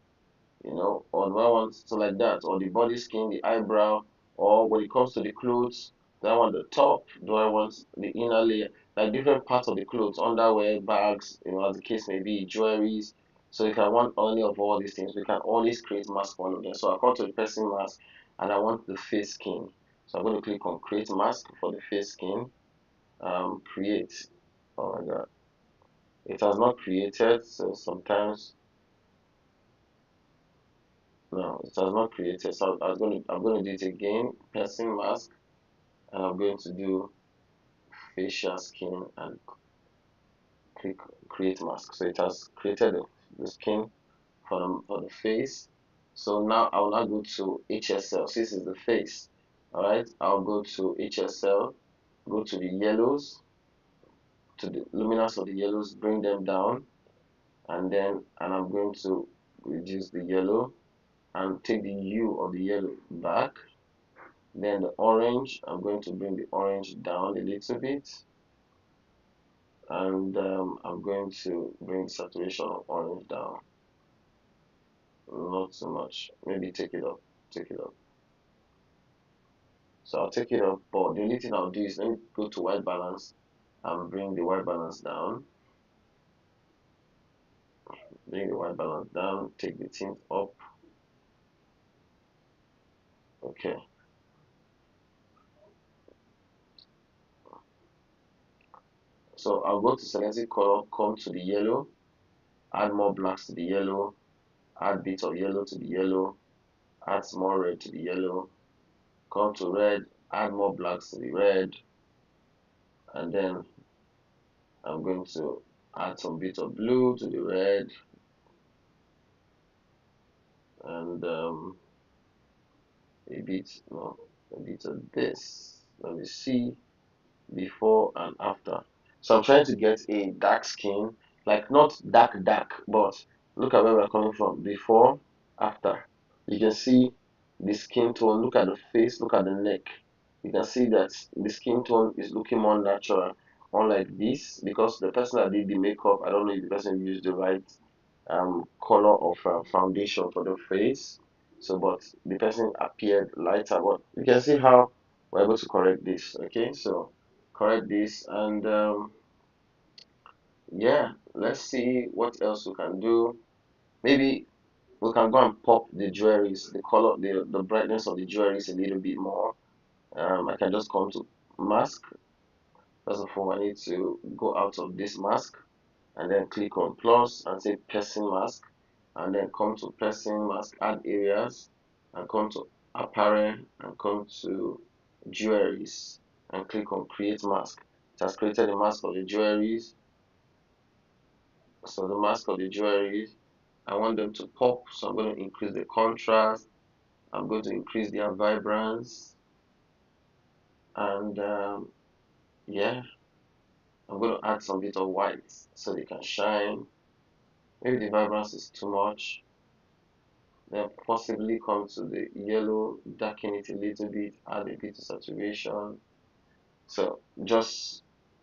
Or do I want to like that? Or the body skin, the eyebrow, or when it comes to the clothes, do I want the top? Do I want the inner layer? like different parts of the clothes, underwear, bags, as the case may be, jewelries. So if I want any of all these things, we can always create mask one of them. So I come to the person mask and I want the face skin. So I'm going to click on create mask for the face skin. Create. Oh my god. It has not created, so sometimes no, it has not created. So I'm gonna do it again. Person mask, and I'm going to do facial skin and click create mask. So it has created the skin for the face. So now I'll now go to HSL. So this is the face. Alright, I'll go to HSL, go to the yellows, to the luminance of the yellows, bring them down, and I'm going to reduce the yellow and take the hue of the yellow back. Then the orange, I'm going to bring the orange down a little bit, and I'm going to bring the saturation of orange down, not so much, maybe take it up. So I'll take it up, but the only thing I'll do is let me go to white balance and bring the white balance down. Bring the white balance down, take the tint up. Okay. So I'll go to selected color, come to the yellow, add more blacks to the yellow, add bits of yellow to the yellow, add more red to the yellow, come to red, add more blacks to the red, and then I'm going to add some bit of blue to the red, and a bit, no, a bit of this. Let me see before and after. So I'm trying to get a dark skin, like not dark, but look at where we're coming from. Before, after. You can see the skin tone, look at the face, look at the neck. You can see that the skin tone is looking more natural, unlike this, because the person that did the makeup, I don't know if the person used the right color of foundation for the face. So, but the person appeared lighter. But you can see how we're able to correct this. Okay, so correct this, and yeah, let's see what else we can do. Maybe we can go and pop the jewelries, the color, the brightness of the jewelries a little bit more. I can just come to mask. First of all, I need to go out of this mask and then click on plus and say person mask, and then come to person mask, add areas, and come to apparel and come to jewelries and click on create mask. It has created a mask of the jewelries. So the mask of the jewelries, I want them to pop, so I'm going to increase the contrast. I'm going to increase their vibrance, and yeah, I'm going to add some bit of white so they can shine. Maybe the vibrance is too much. Then possibly come to the yellow, darken it a little bit, add a bit of saturation. So just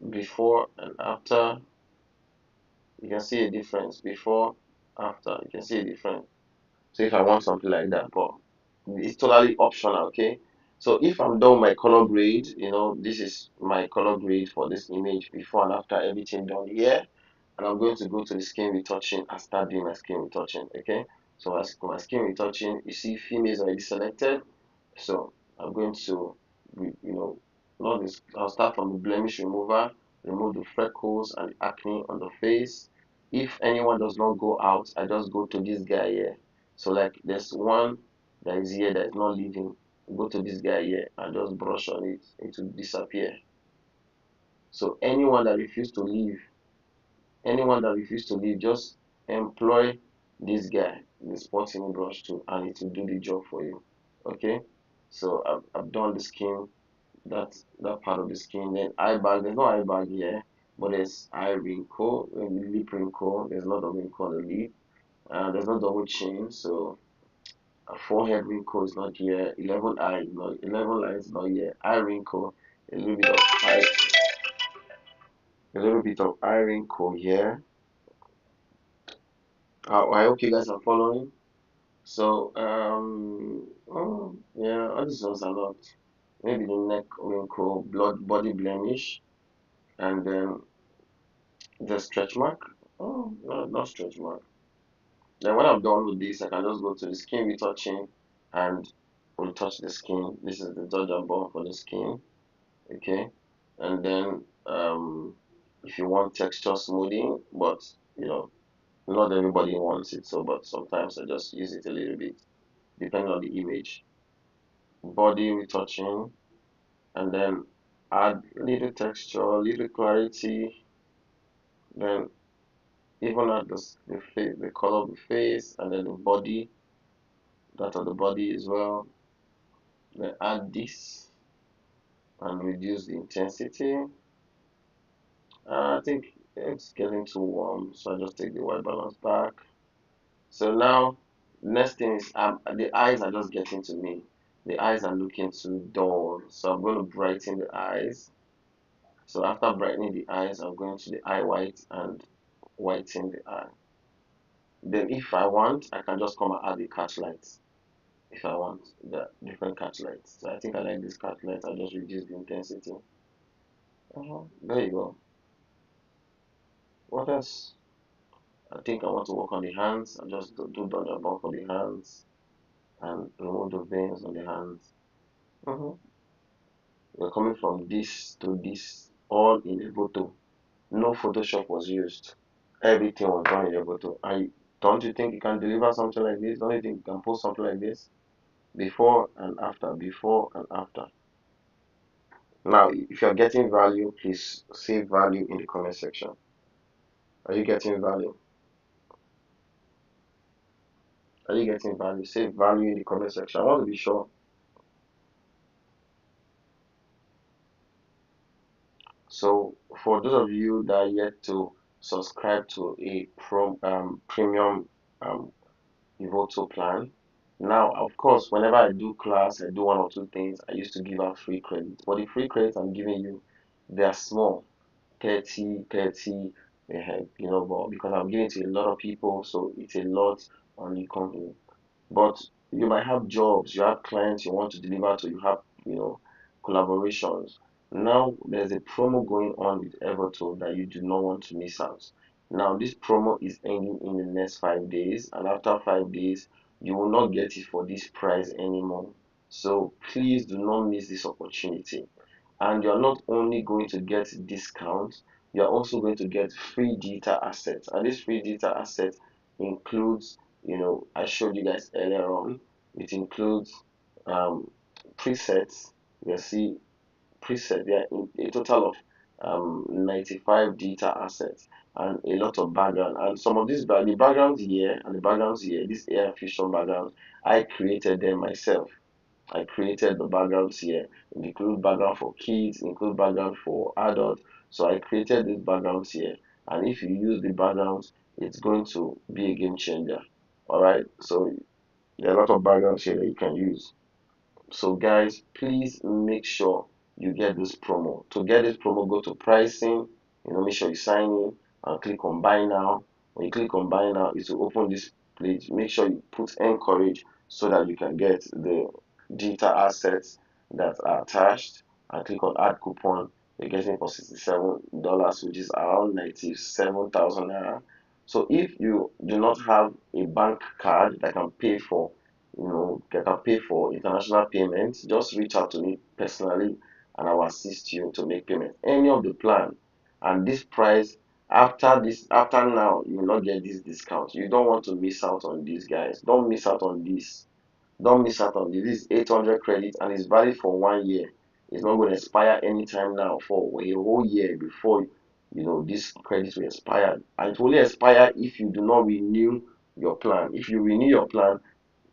before and after, you can see a difference. Before, after, you can see a difference. So if I want something like that, but it's totally optional, okay? So if I'm done my color grade, this is my color grade for this image before and after everything done here. And I'm going to go to the skin retouching and start doing my skin retouching, okay? So as my skin retouching, you see females already selected. So I'm going to, not this, I'll start from the blemish remover, remove the freckles and acne on the face. If anyone does not go out, I just go to this guy here. So like there's one that is here that is not leaving. Go to this guy here and just brush on it, it will disappear. So anyone that refuses to leave, just employ this guy, the spotting brush tool, and it will do the job for you. Okay, so I've done the skin, that part of the skin. Then eye bag, there's no eye bag here, but there's eye wrinkle, lip wrinkle. There's a lot of wrinkle on the lip. There's no double chin, so a forehead wrinkle is not here. 11 lines not here. Eye wrinkle, a little bit of eye, a little bit of eye wrinkle here. I hope you guys are following. So, oh, yeah, all these ones are not. Maybe the neck wrinkle, blood, body blemish. and then the stretch mark. Oh, no, not stretch mark. Then when I'm done with this, I can just go to the skin retouching and retouch the skin. This is the dodge and burn for the skin. Okay, and then if you want texture smoothing, but you know not everybody wants it, so but sometimes I just use it a little bit depending on the image. Body retouching, and then add little texture, little clarity, then even add the face, the color of the face, and then the body, that of the body as well. Then add this and reduce the intensity. I think it's getting too warm, so I just take the white balance back. So now, next thing is the eyes are just getting to me. The eyes are looking too dull, so I'm going to brighten the eyes. So after brightening the eyes, I'm going to the eye white and whiten the eye. Then if I want, I can just come and add the catch lights. If I want the different catch lights. So I think I like this catch light. I just reduce the intensity. There you go. What else? I think I want to work on the hands. I just do dodge above for the hands and remove the veins on the hands. Mhm. We're coming from this to this all in Evoto. No Photoshop was used. Everything was done in Evoto. I don't you think you can deliver something like this? Don't you think you can post something like this? Before and after, before and after. Now, if you're getting value, please save value in the comment section. Are you getting value? Are you getting value? Save value in the comment section. I want to be sure. So, for those of you that are yet to subscribe to a premium um, Evoto plan. Now, of course, whenever I do class, I do one or two things. I used to give out free credit, but the free credits I'm giving you, they are small, 30, 30, but because I'm giving to a lot of people, so it's a lot on the company. But you might have jobs, you have clients you want to deliver to, you have, collaborations. Now there's a promo going on with Everton that you do not want to miss out. Now this promo is ending in the next 5 days, and after 5 days, you will not get it for this price anymore. So please do not miss this opportunity. And you're not only going to get discounts, you're also going to get free data assets. And this free data asset includes, I showed you guys earlier on, it includes um, presets. You see preset there in a total of 95 data assets and a lot of background. And some of these the backgrounds here and the backgrounds here, this AI fusion background, I created them myself. I created the backgrounds here. It include background for kids, include background for adults. So I created these backgrounds here. And if you use the backgrounds, it's going to be a game changer. Alright, so there are a lot of backgrounds here that you can use. So guys, please make sure you get this promo. To get this promo, go to pricing, make sure you sign in and click on buy now. When you click on buy now, it will open this page. Make sure you put Ncourage so that you can get the data assets that are attached and click on add coupon. You're getting for $67, which is around 97,000 naira. So if you do not have a bank card that can pay for get can pay for international payments, just reach out to me personally and I will assist you to make payment. Any of the plan and this price after now, you will not get this discount. You don't want to miss out on these guys. Don't miss out on this. Don't miss out on this. This is 800 credits and it's valid for 1 year. It's not going to expire anytime now for a whole year before this credit will expire. And it will only expire if you do not renew your plan. If you renew your plan,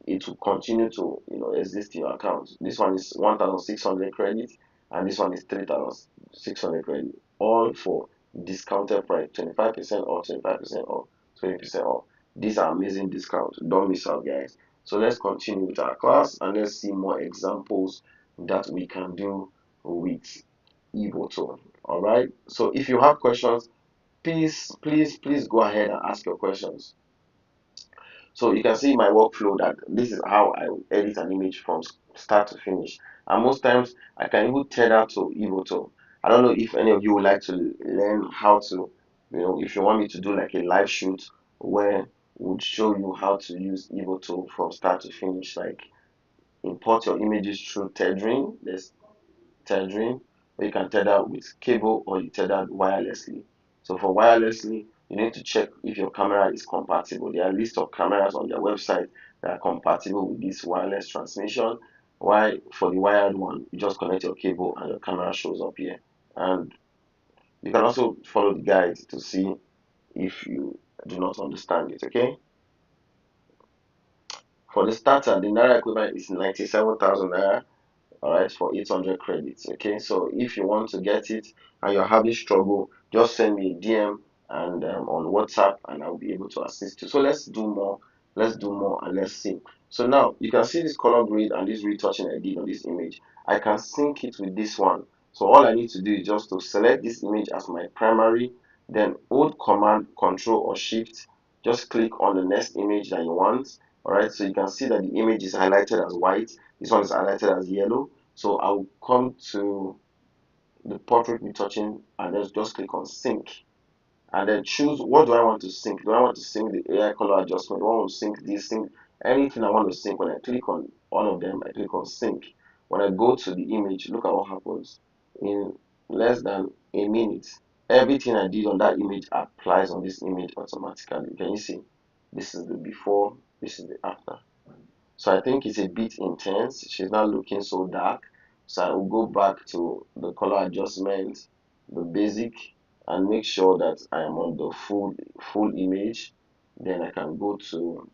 it will continue to exist in your account. This one is 1,600 credits and this one is 3,600 credits, all for discounted price, 25% off, 25% off, 20% off. These are amazing discounts. Don't miss out, guys. So let's continue with our class and let's see more examples that we can do with Evoto. All right, so if you have questions, please go ahead and ask your questions. So you can see my workflow that this is how I edit an image from start to finish. And most times I can even tether to Evoto. I don't know if any of you would like to learn how to, if you want me to do like a live shoot where would show you how to use Evoto from start to finish, like import your images through tethering. There's tethering where you can tether with cable or you tether wirelessly. So for wirelessly, you need to check if your camera is compatible. There are a list of cameras on their website that are compatible with this wireless transmission. Why for the wired one, you just connect your cable and your camera shows up here. And you can also follow the guide to see if you do not understand it. Okay. For the starter, the Naira equivalent is 97,000 Naira. All right, for 800 credits. Okay, so if you want to get it and you're having struggle, just send me a DM and on WhatsApp, and I'll be able to assist you. So let's do more, and let's see. So now you can see this color grade and this retouching I did on this image. I can sync it with this one. So all I need to do is just to select this image as my primary, then hold command control or shift, just click on the next image that you want. All right, so you can see that the image is highlighted as white, this one is highlighted as yellow. So I'll come to the portrait retouching and then just click on sync, and then choose what do I want to sync. Do I want to sync the AI color adjustment? Do I want to sync this, sync anything I want to sync? When I click on all of them, I click on sync. When I go to the image, look at what happens. In less than a minute, everything I did on that image applies on this image automatically. Can you see? This is the before, this is the after. So I think it's a bit intense. She's not looking so dark. So I will go back to the color adjustment, the basic, and make sure that I am on the full image. Then I can go to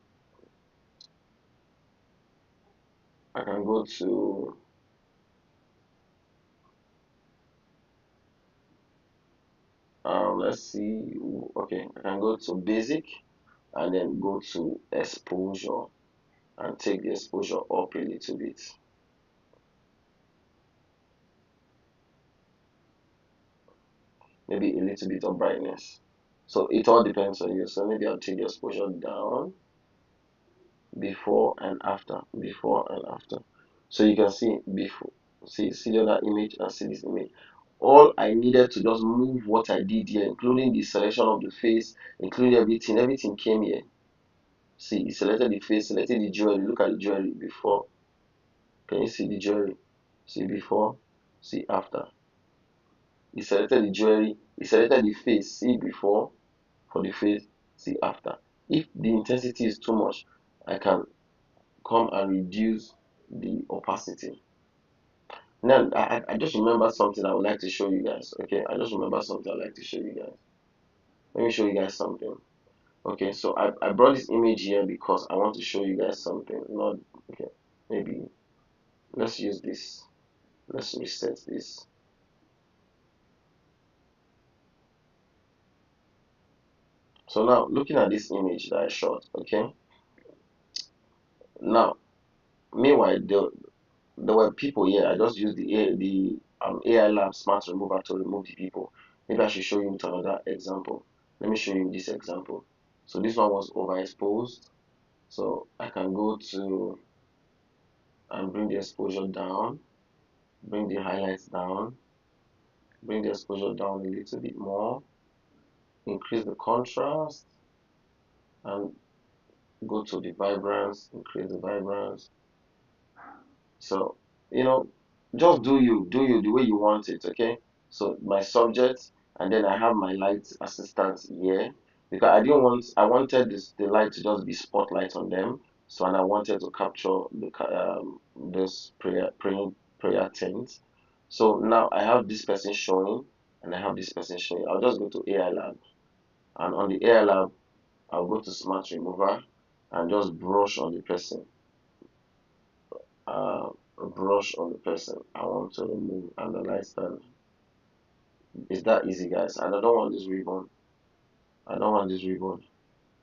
let's see, okay, I can go to basic and then go to exposure and take the exposure up a little bit. Maybe a little bit of brightness. So it all depends on you. So maybe I'll take the exposure down, before and after, before and after. So you can see before, see the other image and see this image. All I needed to just move what I did here, including the selection of the face, including everything came here. See, it selected the face, selected the jewelry. Look at the jewelry before. Can you see the jewelry? See before, see after. He selected the jewelry, he selected the face, see before for the face, see after. If the intensity is too much, I can come and reduce the opacity. Now, I just remember something I would like to show you guys. Okay, I just remember something I'd like to show you guys. Let me show you guys something. Okay, so I brought this image here because I want to show you guys something. Not okay, maybe let's use this. Let's reset this. So now looking at this image that I shot, okay. Now, meanwhile, there were people here. I just used the AI Lab Smart Remover to remove the people. Maybe I should show you with another example. Let me show you this example. So this one was overexposed. So I can go to and bring the exposure down, bring the highlights down, bring the exposure down a little bit more, increase the contrast, and go to the vibrance, increase the vibrance. So, you know, just do you the way you want it, okay? So my subject, and then I have my light assistant here because I wanted the light to just be spotlight on them. So, and I wanted to capture this prayer tent. So now I have this person showing, and I have this person showing. I'll just go to AI Lab, and on the AI Lab, I'll go to Smart Remover and just brush on the person. uh, brush on the person I want to remove, and the light stand. It's that easy, guys. And I don't want this ribbon. I don't want this ribbon.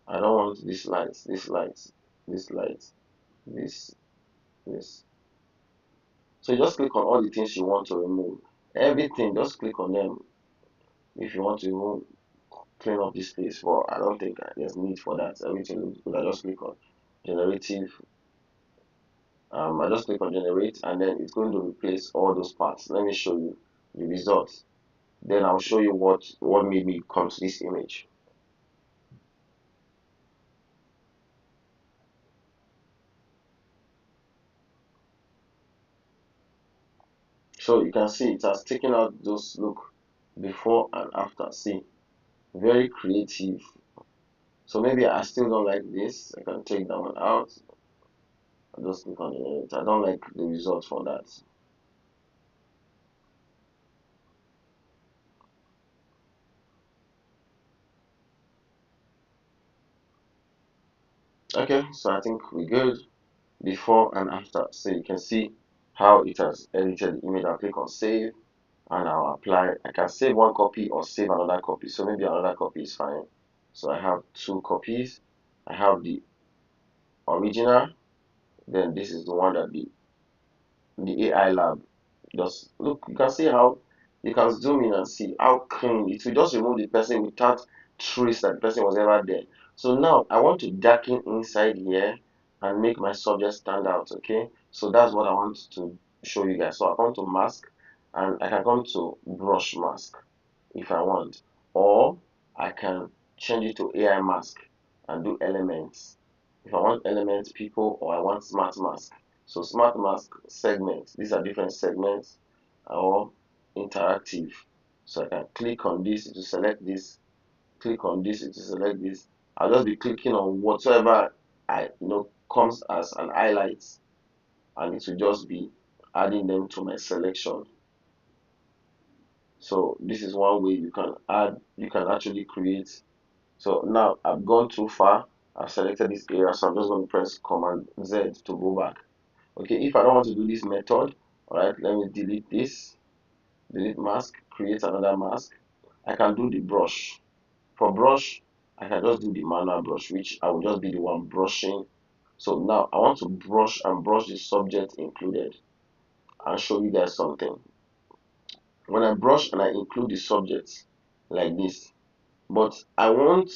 I don't want this light, this light, this light, this, this. So you just click on all the things you want to remove. Everything, just click on them if you want to even clean up this place. But I don't think there's need for that. Everything looks good. I just click on generative. I just click on generate, and then it's going to replace all those parts. Let me show you the result. Then I'll show you what made me come to this image. So you can see it has taken out those look before and after. See, very creative. So maybe I still don't like this. I can take that one out. I just click on it. I don't like the result for that. Okay, so I think we're good. Before and after. So you can see how it has edited the image. I'll click on save and I'll apply. I can save one copy or save another copy. So maybe another copy is fine. So I have two copies. I have the original. Then this is the one that the AI lab. Just look, you can see how you can zoom in and see how clean it will just remove the person without trace that the person was ever there. So now I want to darken inside here and make my subject stand out. Okay, so that's what I want to show you guys. So I come to mask and I can come to brush mask if I want, or I can change it to AI mask and do elements. If I want elements, people, or I want smart mask. So smart mask segments, these are different segments, or interactive. So I can click on this to select this, click on this to select this. I'll just be clicking on whatsoever I comes as an highlight, and it will just be adding them to my selection. So this is one way you can add, you can actually create. So now I've gone too far. I've selected this area, so I'm just going to press Command Z to go back. Okay, if I don't want to do this method, all right, let me delete this, delete mask, create another mask. I can do the brush. For brush, I can just do the manual brush, which I will just be the one brushing. So now I want to brush and brush the subject included. I'll show you guys something. When I brush and I include the subject like this, but I don't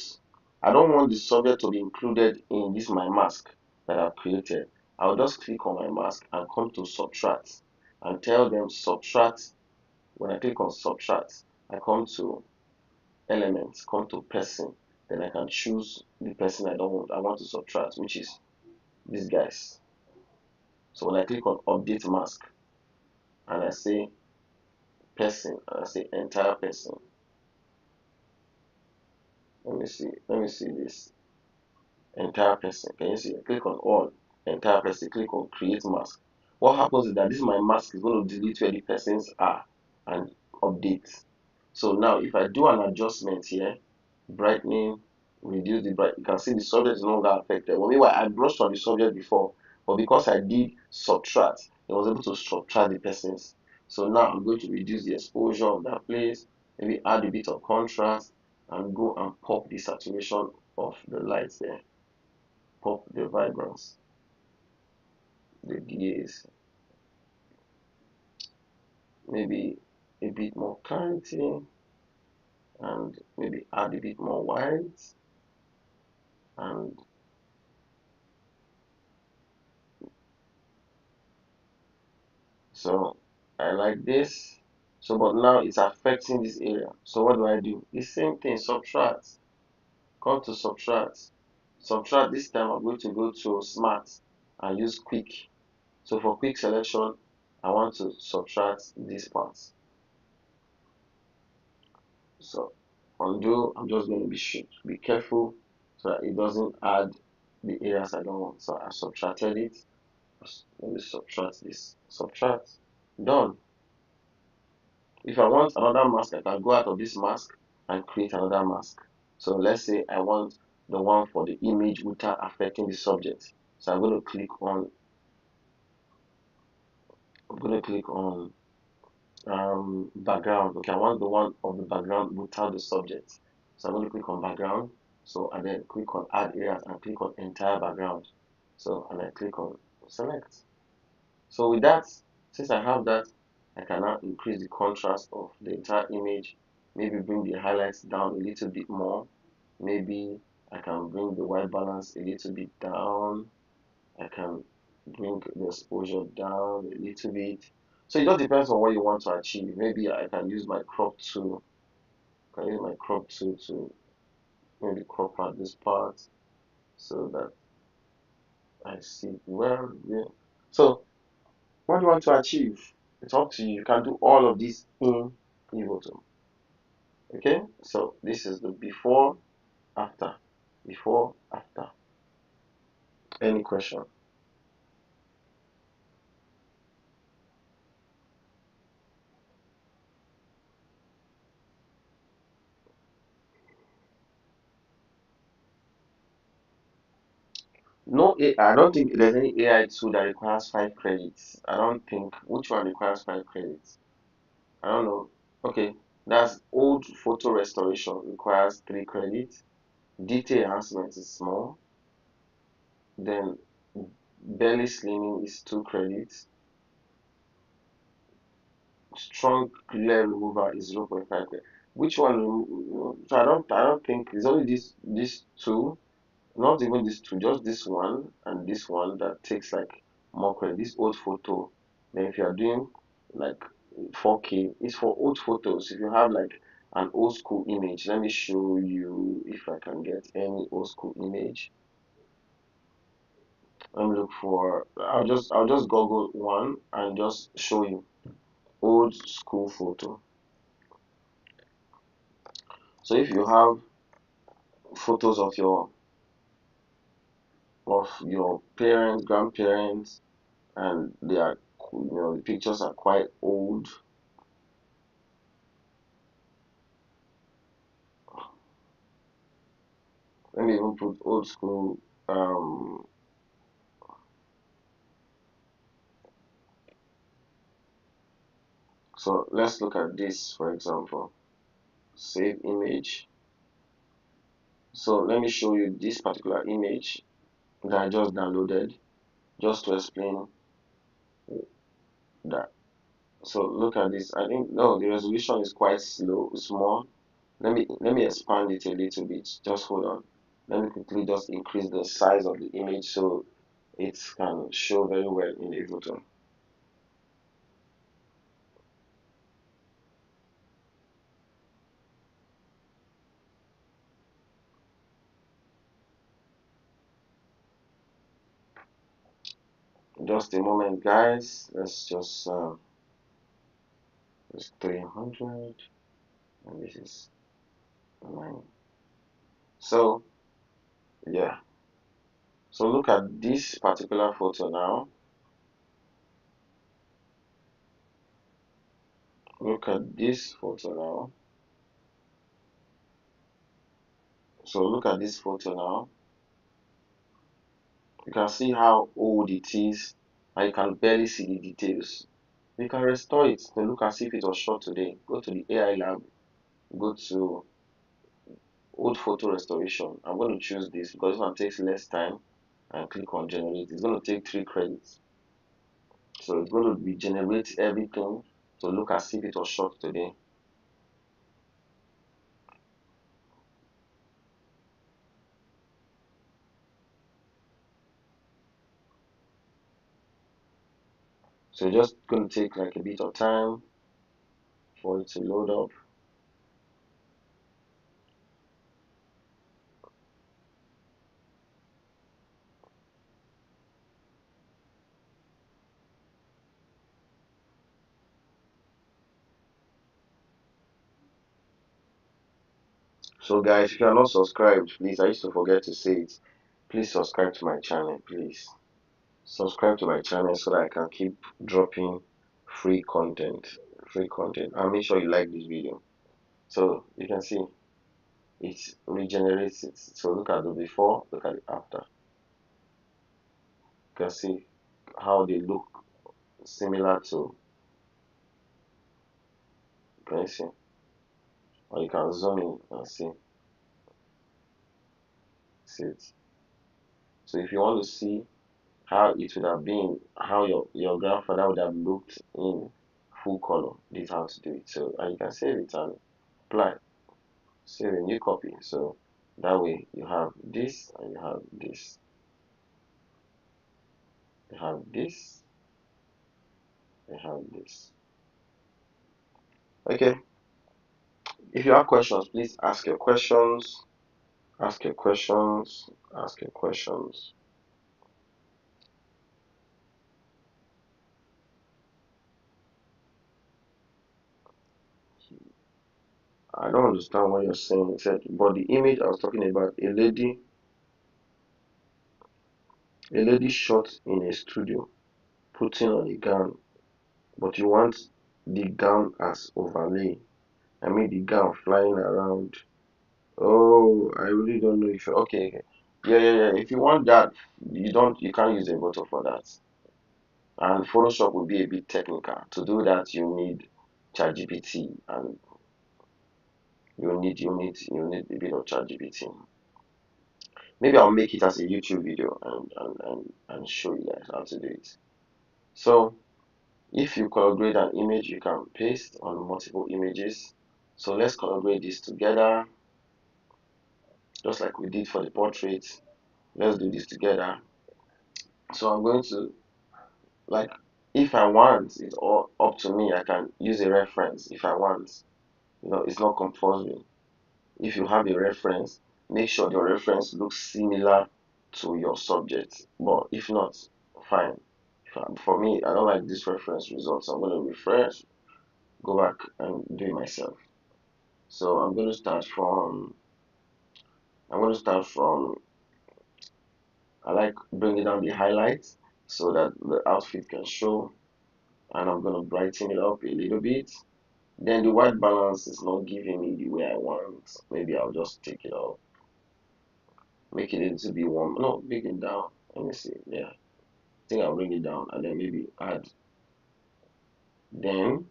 want the subject to be included in this my mask that I've created. I'll just click on my mask and come to subtract and tell them subtract. When I click on subtract, I come to elements, come to person, then I can choose the person I want to subtract, which is these guys. So when I click on update mask and I say person and I say entire person, let me see this entire person. Can you see? Click on all entire person, click on create mask. What happens is that this my mask is going to delete where the persons are and update. So now if I do an adjustment here, brightening, reduce the bright, you can see the subject is no longer affected. Well, meanwhile, I brushed on the subject before, but because I did subtract, it was able to subtract the persons. So now I'm going to reduce the exposure of that place, maybe add a bit of contrast, and go and pop the saturation of the lights there, pop the vibrance, the gaze, maybe a bit more clarity, and maybe add a bit more white, and so I like this. So but now it's affecting this area. So what do I do? The same thing, subtract. Come to subtract. Subtract, this time I'm going to go to smart and use quick. So for quick selection, I want to subtract this part. So undo, I'm just going to be careful so that it doesn't add the areas I don't want. So I subtracted it. Let me subtract this. Subtract. Done. If I want another mask, I can go out of this mask and create another mask. So let's say I want the one for the image without affecting the subject. So I'm going to click on background. Okay, I want the one of the background without the subject. So I'm going to click on background. So and then click on add areas and click on entire background. So and I click on select. So with that, since I have that, I can now increase the contrast of the entire image, maybe bring the highlights down a little bit more. Maybe I can bring the white balance a little bit down. I can bring the exposure down a little bit. So it just depends on what you want to achieve. Maybe I can use my crop tool. Can use my crop tool to maybe crop out this part so that I see well. Yeah. So what do you want to achieve? It's up to you. You can do all of this in Evoto. Okay. So this is the before, after, before, after. Any question? No, I don't think there's any AI tool that requires 5 credits. I don't think which one requires 5 credits. I don't know. Okay, that's old photo restoration requires 3 credits. Detail enhancement is small. Then belly slimming is 2 credits. Strong glare remover is 0.5 credits. Which one? So I don't think it's only these two. Not even these two, just this one and this one that takes like more credit. This old photo. Then if you are doing like 4K, it's for old photos. If you have like an old school image, let me show you if I can get any old school image. Let me look for. I'll just Google one and just show you old school photo. So if you have photos of your parents, grandparents, and they are the pictures are quite old. Let me even put old school. So let's look at this, for example. Save image. So let me show you this particular image that I just downloaded, just to explain that. So look at this. I think no, the resolution is quite small. Let me expand it a little bit. Just hold on. Let me quickly just increase the size of the image so it can show very well in the photo. Just a moment, guys. Let's just it's 300 and this is 9. So yeah. So look at this particular photo now. Look at this photo now. So look at this photo now. You can see how old it is, and you can barely see the details. You can restore it to look as if it was shot today. Go to the AI lab, go to old photo restoration. I'm going to choose this because this one takes less time and click on generate. It's going to take 3 credits. So it's going to regenerate everything to look as if it was shot today. So it's just going to take like a bit of time for it to load up. So guys, if you are not subscribed, please, I used to forget to say it. Please subscribe to my channel, please. Subscribe to my channel so that I can keep dropping free content. Free content. And make sure you like this video. So you can see it regenerates it. So look at the before, look at the after. You can see how they look similar to, can you see? Or you can zoom in and see it. So if you want to see how it would have been, how your grandfather would have looked in full color, this is how to do it. So and you can save it and apply, save a new copy. So that way you have this and you have this, you have this I have this. Okay, if you have questions, please ask your questions. Ask your questions. Ask your questions. I don't understand what you're saying. It said, but the image I was talking about, a lady shot in a studio, putting on a gown, but you want the gown as overlay. I mean the gown flying around. Oh, I really don't know if you, okay, okay. Yeah, yeah, yeah. If you want that, you can't use a photo for that. And Photoshop will be a bit technical. To do that, you need ChatGPT, and you need a bit of ChatGPT. Maybe I'll make it as a YouTube video and show you guys how to do it. So if you collaborate an image, you can paste on multiple images. So let's collaborate this together, just like we did for the portrait. Let's do this together. So I'm going to, like, if I want, it's all up to me. I can use a reference if I want. It's not compulsory. If you have a reference, make sure your reference looks similar to your subject. But if not, fine. For me, I don't like this reference results. So I'm going to refresh, go back and do it myself. So I'm going to start from, I like bringing down the highlights so that the outfit can show, and I'm going to brighten it up a little bit. Then the white balance is not giving me the way I want. Maybe I'll just take it off, make it a little bit warm. No, bring it down. Let me see. Yeah, I think I'll bring it down and then maybe add. Then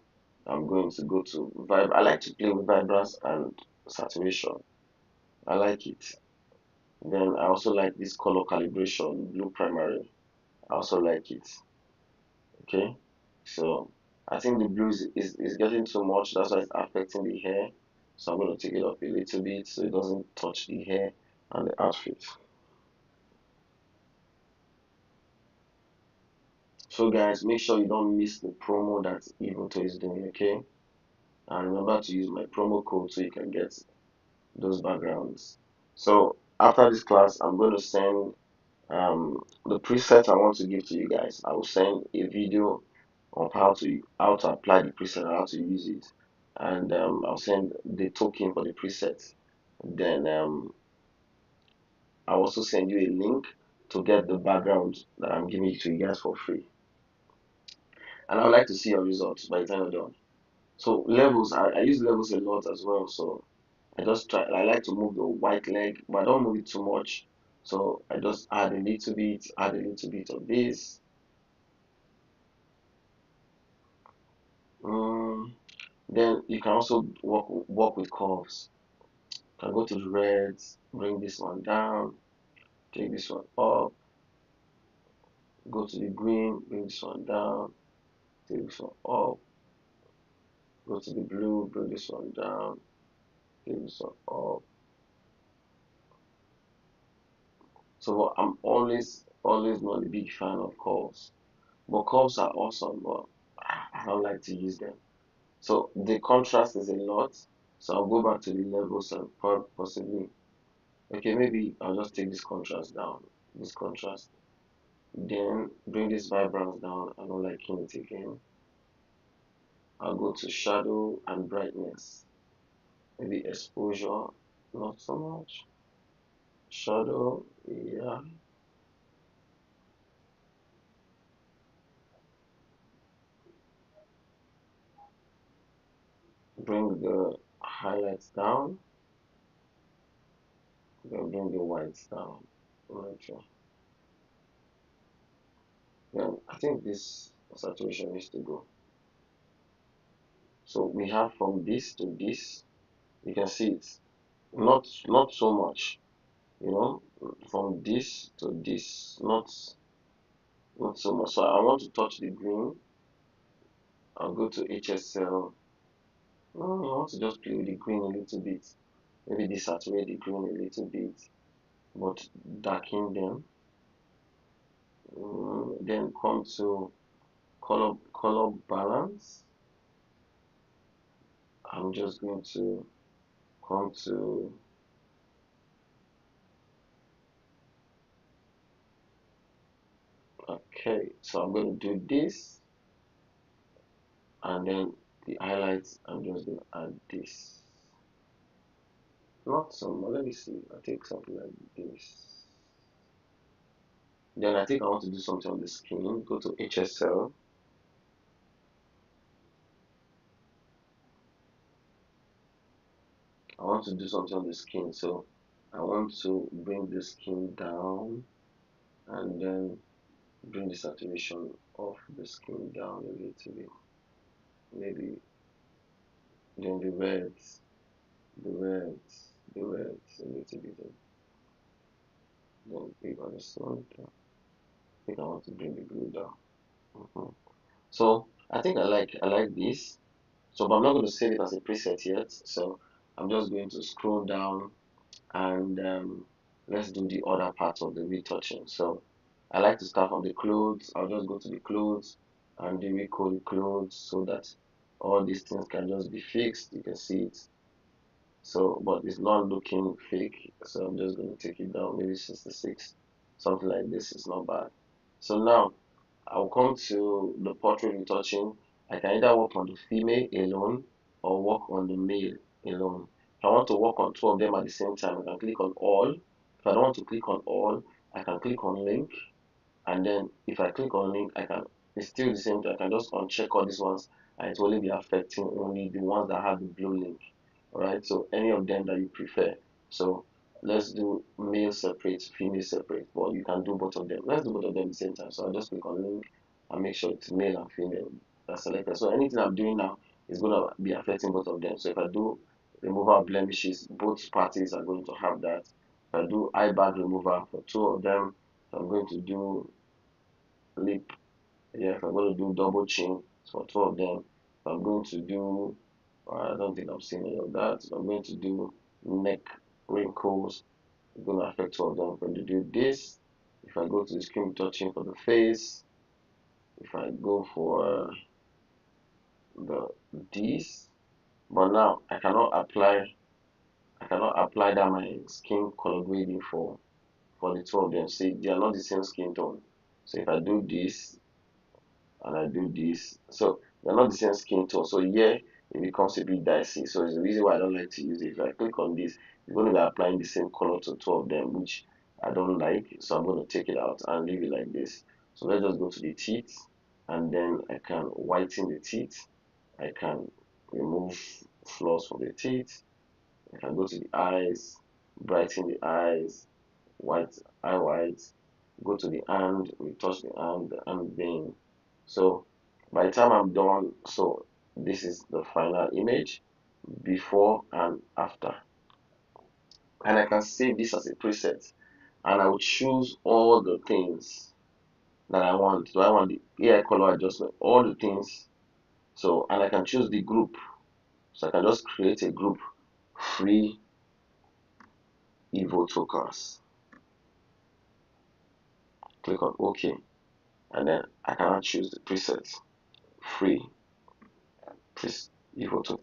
I'm going to go to vibe. I like to play with vibrance and saturation. I like it. Then I also like this color calibration, blue primary. I also like it. Okay, so I think the blue is getting too much. That's why it's affecting the hair. So I'm going to take it up a little bit so it doesn't touch the hair and the outfit. So guys, make sure you don't miss the promo that Evoto is doing, okay? And remember to use my promo code so you can get those backgrounds. So after this class, I'm going to send the preset I want to give to you guys. I will send a video of how to apply the preset and how to use it, and I'll send the token for the preset. Then I'll also send you a link to get the background that I'm giving to you guys for free. And I would like to see your results by the time you're done. So levels, I use levels a lot as well. So I like to move the white leg, but I don't move it too much. So I just add a little bit of this. Mm, then you can also work with curves. You can go to the reds, bring this one down, take this one up, go to the green, bring this one down, take this one up, go to the blue, bring this one down, take this one up. So I'm always not a big fan of curves. But curves are awesome, but I don't like to use them. So the contrast is a lot. So I'll go back to the levels and possibly, okay, maybe I'll just take this contrast down, this contrast. Then bring this vibrance down. I don't like it again. I'll go to shadow and brightness. Maybe exposure, not so much. Shadow, yeah. Bring the highlights down. Then bring the whites down. Okay. Then I think this saturation needs to go. So we have from this to this, you can see it's not so much, you know, from this to this, not so much. So I want to touch the green. I'll go to HSL. No, I want to just play with the green a little bit. Maybe desaturate the green a little bit, but darken them. Then color balance. I'm just going to come to okay, so I'm going to do this, and then the highlights, I'm just going to add this. Not some, let me see. I take something like this. Then I think I want to do something on the skin. Go to HSL. I want to do something on the skin, so I want to bring the skin down and then bring the saturation of the skin down a little bit. Maybe then the reds a little bit. Then click on this one. I think I want to bring the blue down. So I think I like this. So, but I'm not going to save it as a preset yet. So I'm just going to scroll down and let's do the other part of the retouching. So I like to start from the clothes. I'll just go to the clothes and then recode the clothes so that all these things can just be fixed. You can see it. So, but it's not looking fake. So I'm just going to take it down, maybe 66, something like this. It's not bad. So now I'll come to the portrait retouching. I can either work on the female alone or work on the male alone. If I want to work on two of them at the same time, I can click on all. If I don't want to click on all, I can click on link, and then if I click on link, it's still the same thing. I can just uncheck all these ones, and it will only be affecting only the ones that have the blue link. Alright, so any of them that you prefer. So let's do male separate, female separate, but you can do both of them. Let's do both of them at the same time. So I'll just click on link and make sure it's male and female that's selected. So anything I'm doing now is going to be affecting both of them. So if I do removal of blemishes, both parties are going to have that. If I do eye bag removal for two of them, I'm going to do lip. Yeah, if I'm going to do double chin for two of them, if I'm going to do, I don't think I'm seeing any of that. If I'm going to do neck wrinkles, it's going to affect two of them. I'm going to do this. If I go to the screen touching for the face, if I go for the this, but now I cannot apply that my skin color grading for the two of them. See, they are not the same skin tone. So if I do this and I do this, so they're not the same skin tone. So here it becomes a bit dicey. So it's the reason why I don't like to use it. If I click on this, it's going to be applying the same color to two of them, which I don't like. So I'm going to take it out and leave it like this. So let's just go to the teeth, and then I can whiten the teeth. I can remove flaws from the teeth. I can go to the eyes, brighten the eyes, white eye white, go to the hand, we touch the hand vein. So by the time I'm done, so this is the final image before and after. And I can save this as a preset, and I will choose all the things that I want. So I want the AI color adjustment, all the things. So, and I can choose the group. So I can just create a group, free Evoto class. Click on OK, and then I cannot choose the preset, free Evoto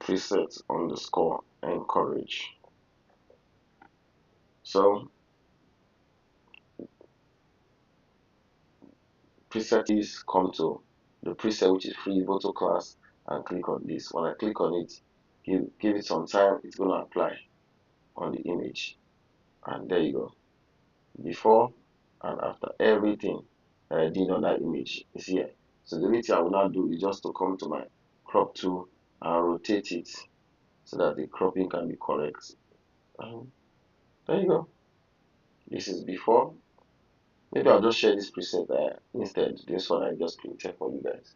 preset underscore Ncourage. So preset is come to the preset which is free Evoto class and click on this. When I click on it, give it some time, it's going to apply on the image, and there you go. Before and after, everything that I did on that image is here. So the only thing I will now do is just to come to my crop tool and rotate it so that the cropping can be correct. And there you go. This is before. Maybe I'll just share this preset instead. This one I just created for you guys.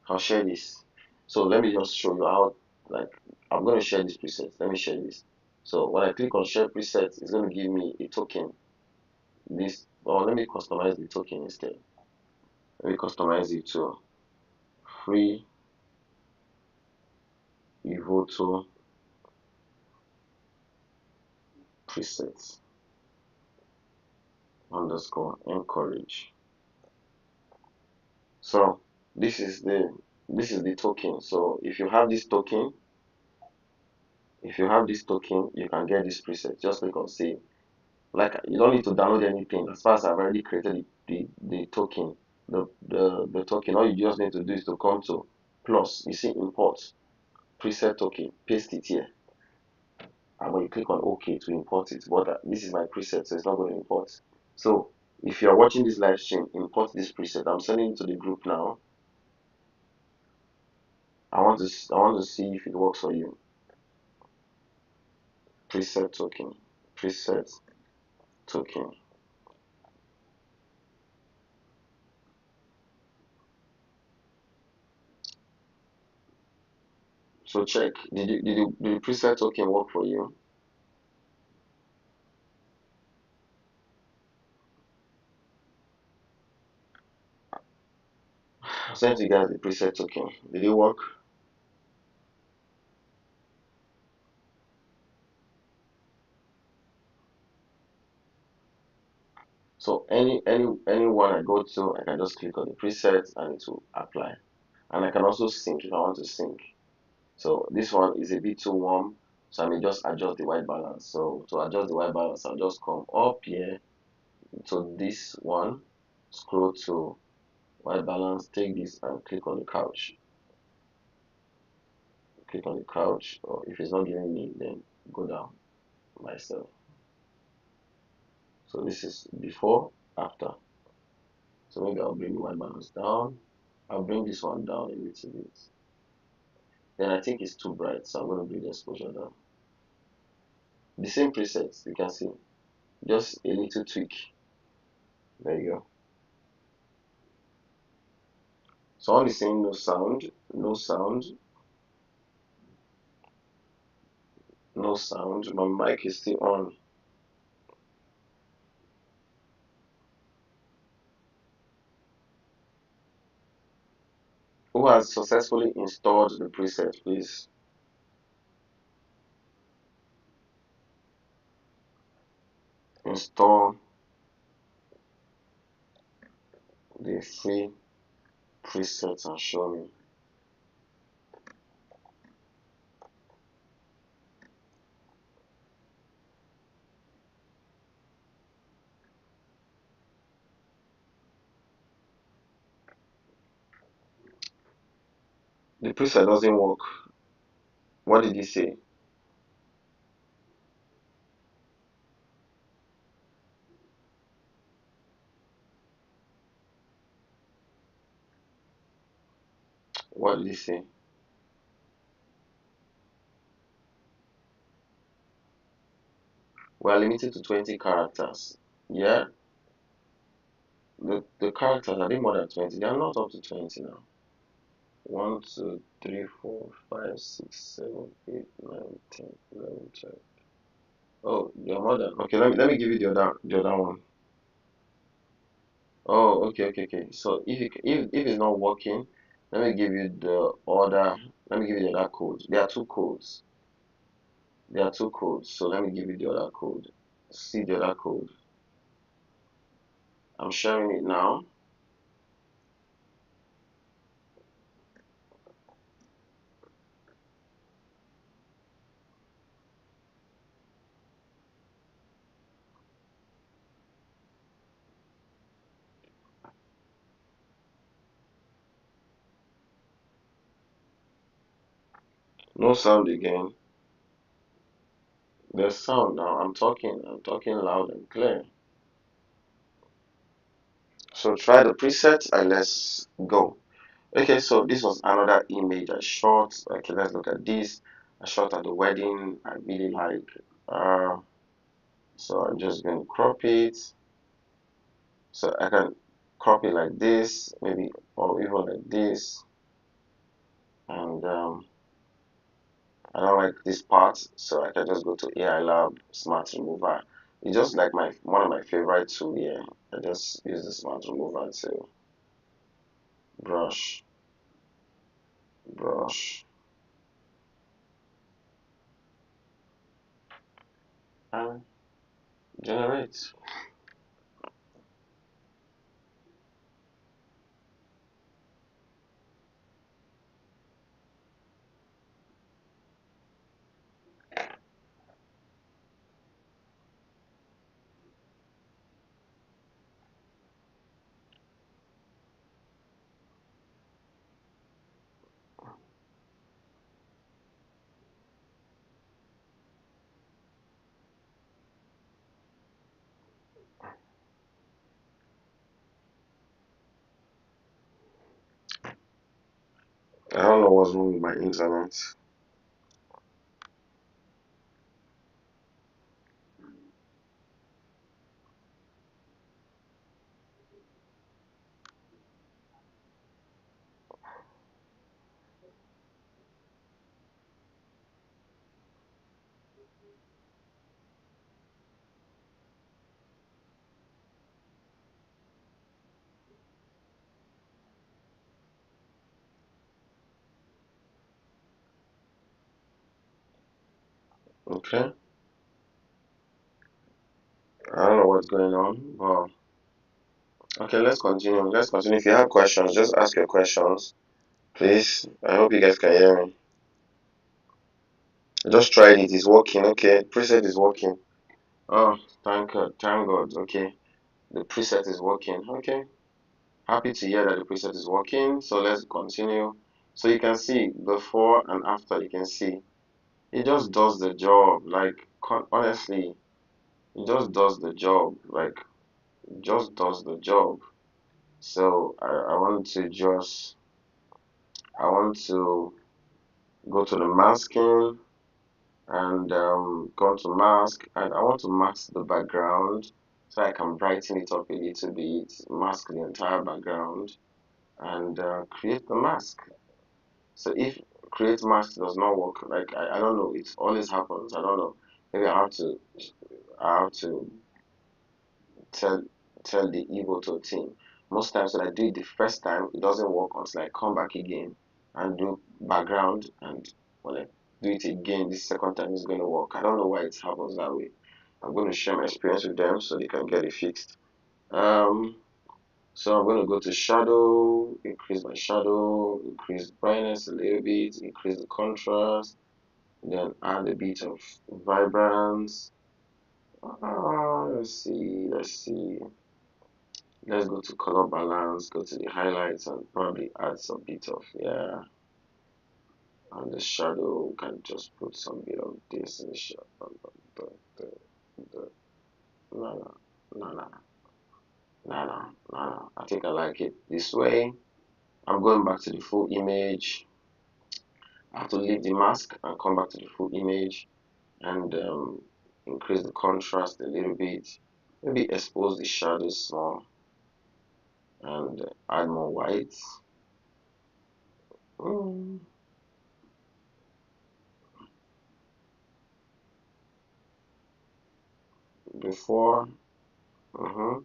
I'll share this. So let me just show you how, like, I'm going to share this preset. Let me share this. So when I click on share preset, it's going to give me a token. This, or let me customize the token instead. Let me customize it to free Evoto presets. underscore Ncourage. So this is the token. So if you have this token, you can get this preset. Just click on save. Like you don't need to download anything. As far as I've already created the token, the token, all you just need to do is to come to plus. You see import preset token, paste it here, and when you click on OK to import it. But this is my preset, so it's not going to import. So if you're watching this live stream, import this preset. I'm sending it to the group now. I want to see if it works for you. Preset token, preset token. So check. Did the preset token work for you? I sent you guys the preset token. Did it work? So anyone I go to, I can just click on the preset and it will apply. And I can also sync if I want to sync. So this one is a bit too warm, so I may just adjust the white balance. So to adjust the white balance, I'll just come up here to this one, scroll to white balance, take this and click on the couch. Click on the couch, or if it's not giving me, then go down myself. So this is before, after. So maybe I'll bring the white balance down. I'll bring this one down a little bit. Then I think it's too bright, so I'm going to bring the exposure down. The same presets, you can see, just a little tweak. There you go. So on the same no sound, no sound, no sound. My mic is still on. Who has successfully installed the preset, please? Install the free presets and show me. The preset doesn't work. What did he say? What did he say? We are limited to 20 characters. Yeah, the characters are they more than 20? They are not up to 20 now. 1, 2, 3, 4, 5, 6, 7, 8, 9, 10, 11, 12. Oh, you're more than okay. Let me give you the other one. Oh, okay. So if it's not working, let me give you the other. Let me give you the other code. There are two codes. There are two codes. So let me give you the other code. See the other code. I'm sharing it now. No sound again. There's sound now. I'm talking. I'm talking loud and clear. So try the preset and let's go. Okay, so this was another image I shot. Okay, let's look at this. I shot at the wedding. I really like. So I'm just going to crop it. So I can crop it like this, maybe, or even like this. And I don't like this part, so I can just go to AI Lab Smart Remover. It's just like one of my favorite tools here. I just use the Smart Remover to brush, brush, and generate. I don't know what's wrong with my internet. Okay. I don't know what's going on, but okay, let's continue. Let's continue. If you have questions, just ask your questions, please. I hope you guys can hear me. I just tried it. It's working. Okay, preset is working. Oh, thank God. Thank God. Okay, the preset is working. Okay, happy to hear that the preset is working. So let's continue. So you can see before and after. You can see it just does the job. Like honestly, it just does the job. Like it just does the job. So I want to go to the masking and go to mask, and I want to mask the background so I can brighten it up a little bit, mask the entire background, and create the mask. So if create mask does not work, like I don't know, it always happens. I don't know. Maybe I have to tell tell the Evoto team. Most times when I do it the first time, it doesn't work until I come back again and do background, and when I do it again, this second time is going to work. I don't know why it happens that way. I'm going to share my experience with them so they can get it fixed. Um, so I'm going to go to shadow, increase my shadow, increase brightness a little bit, increase the contrast, then add a bit of vibrance. Let's see. Let's go to color balance, go to the highlights, and probably add some bit of, yeah, and the shadow. Can just put some bit of this in the shadow. The, the, the, no, no, no, no, no, no, no. I think I like it this way. I'm going back to the full image. I have to leave the mask and come back to the full image and increase the contrast a little bit. Maybe expose the shadows more and add more white. Mm, before. Uh-huh.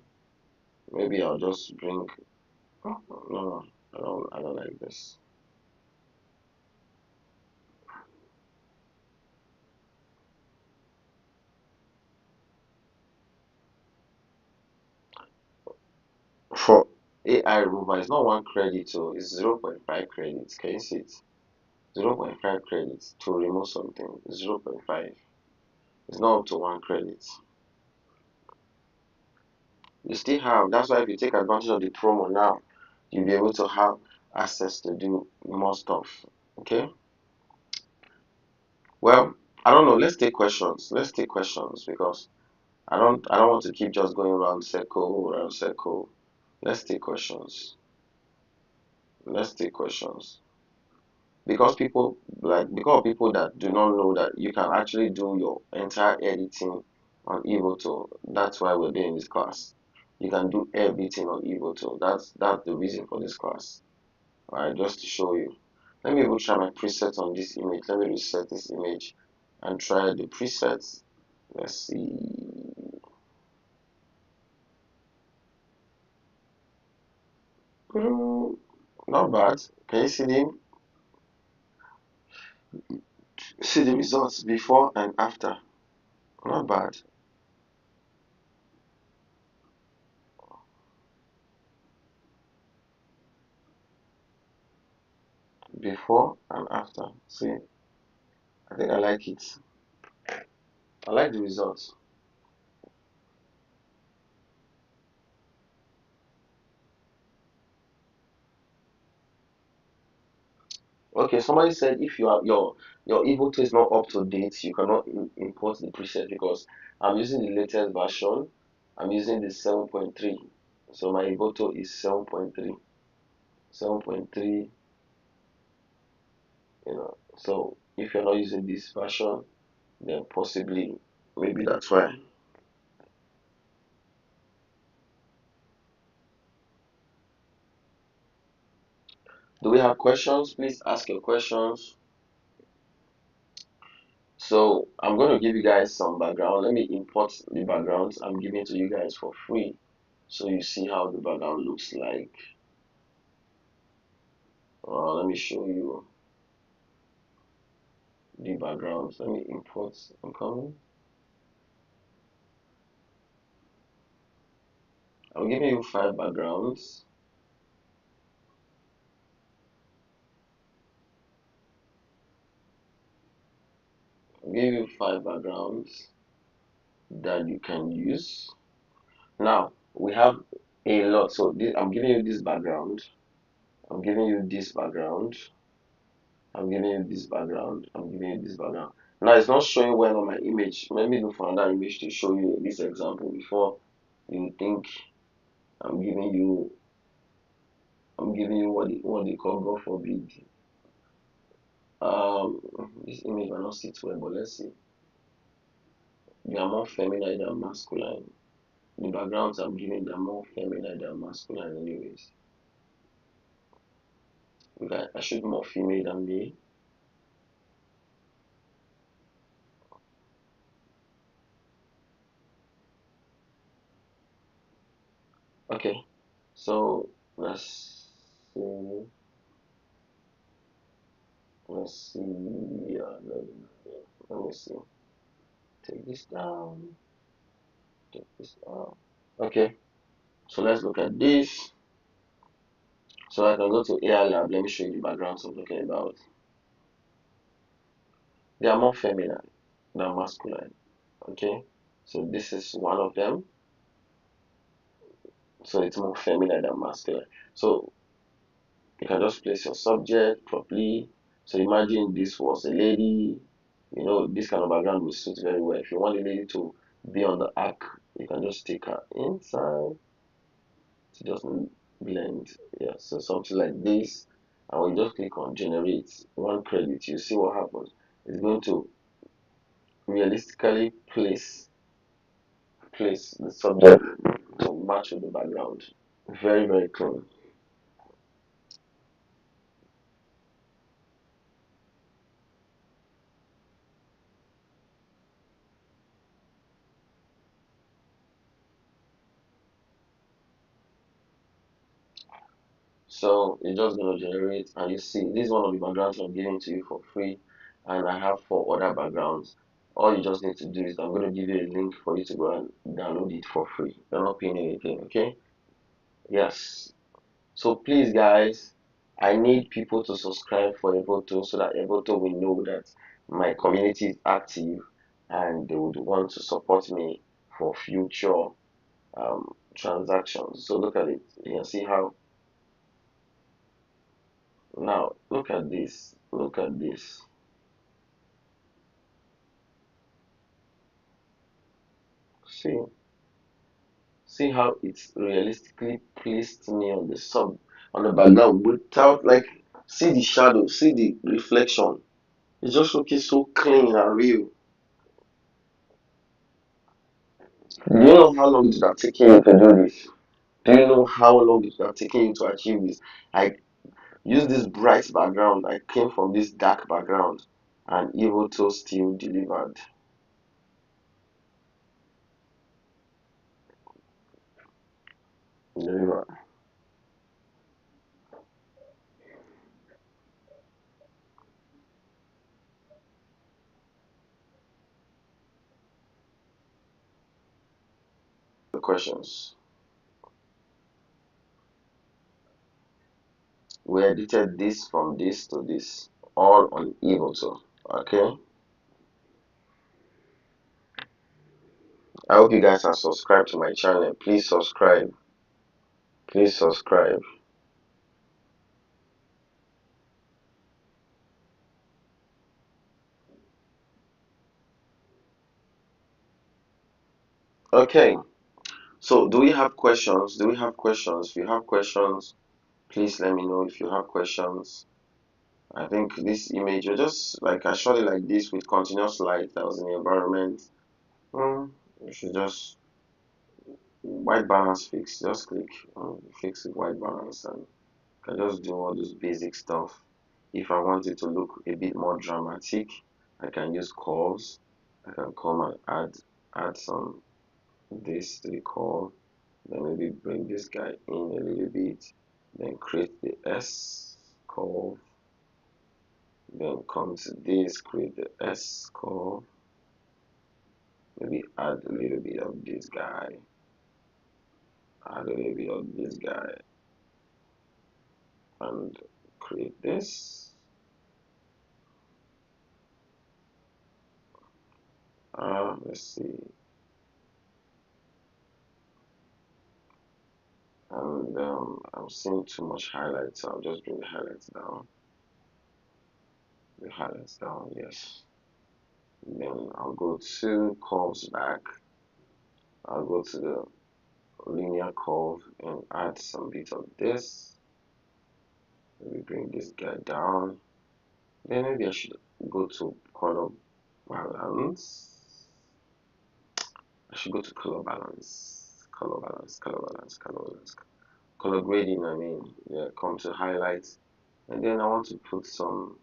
Maybe I'll just bring. Oh, no, I don't like this. For AI removal, it's not one credit, so it's 0.5 credits. Can you see it? 0.5 credits to remove something. 0.5. It's not up to one credit. You still have. That's why if you take advantage of the promo now, you'll be able to have access to do more stuff. Okay. Well, I don't know. Let's take questions. Let's take questions because I don't want to keep just going around circle. Let's take questions. Let's take questions. Because people because people that do not know that you can actually do your entire editing on Evoto. That's why we're doing this class. You can do everything on Evoto. That's the reason for this class. Alright, just to show you. Let me even try my preset on this image. Let me reset this image and try the presets. Let's see. Not bad. Can you see the results before and after? Not bad. Before and after. See, I think I like it. I like the results. Okay, somebody said if your Evoto is not up to date, you cannot import the preset because I'm using the latest version. I'm using the 7.3. So my Evoto is 7.3. 7.3. So if you're not using this version, then possibly maybe that's why. Do we have questions? Please ask your questions. So I'm going to give you guys some background. Let me import the backgrounds I'm giving to you guys for free, so you see how the background looks like. Let me show you the backgrounds. Let me import. I'm coming. I'm giving you 5 backgrounds. I'm giving you 5 backgrounds that you can use. Now we have a lot. So I'm giving you this background. I'm giving you this background. I'm giving you this background. I'm giving you this background. Now it's not showing well on my image. Let me look for another image to show you this example before you think I'm giving you what they call, God forbid. This image might not sit well, but let's see. They are more feminine than masculine. The backgrounds I'm giving, they're more feminine than masculine anyways. I should be more female than me. Okay, so let's see. Let's see. Let me see. Take this down. Take this down. Okay, so let's look at this. So I can go to AI Lab. Let me show you the backgrounds I'm talking about. They are more feminine than masculine. Okay, so this is one of them. So it's more feminine than masculine. So you can just place your subject properly. So imagine this was a lady. This kind of background will suit very well. If you want a lady to be on the arc, you can just take her inside to just blend. Yeah, so something like this. And when you just click on generate one credit, you see what happens. It's going to realistically place the subject to match with the background. Very, very clean. So it's just going to generate, and you see this is one of the backgrounds I'm giving to you for free, and I have 4 other backgrounds. All you just need to do is I'm going to give you a link for you to go and download it for free. You're not paying anything, okay? Yes. So please, guys, I need people to subscribe for Evoto so that Evoto will know that my community is active and they would want to support me for future transactions. So look at it. You can see how. Now look at this. Look at this. See, see how it's realistically placed me on the background without like see the shadow, see the reflection. It's just looking so clean and real. Do you know how long it would have taken you to do this? Do you know how long it would have taken you to achieve this? I use this bright background. I came from this dark background, and Evoto still delivered. Delivered. The questions. We edited this from this to this, all on Evoto. Okay. I hope you guys are subscribed to my channel. Please subscribe. Please subscribe. Okay. So, do we have questions? Do we have questions? If you have questions, please let me know if you have questions. I think this image, or just like I shot it like this with continuous light that was in the environment. You should just white balance fix. Just click fix with white balance, and I can just do all this basic stuff. If I want it to look a bit more dramatic, I can use curves. I can come and add some this to the curve. Then maybe bring this guy in a little bit. Then create the S curve. Then come to this, create the S curve. Maybe add a little bit of this guy. Add a little bit of this guy. And create this. Let's see. And I'm seeing too much highlights, so I'll just bring the highlights down. The highlights down, yes. Then I'll go to curves back. I'll go to the linear curve and add some bit of this. Maybe bring this guy down. Then maybe I should go to color balance. I should go to color balance. Color balance, color balance, color balance. Color grading, I mean. Yeah, come to highlights. And then I want to put some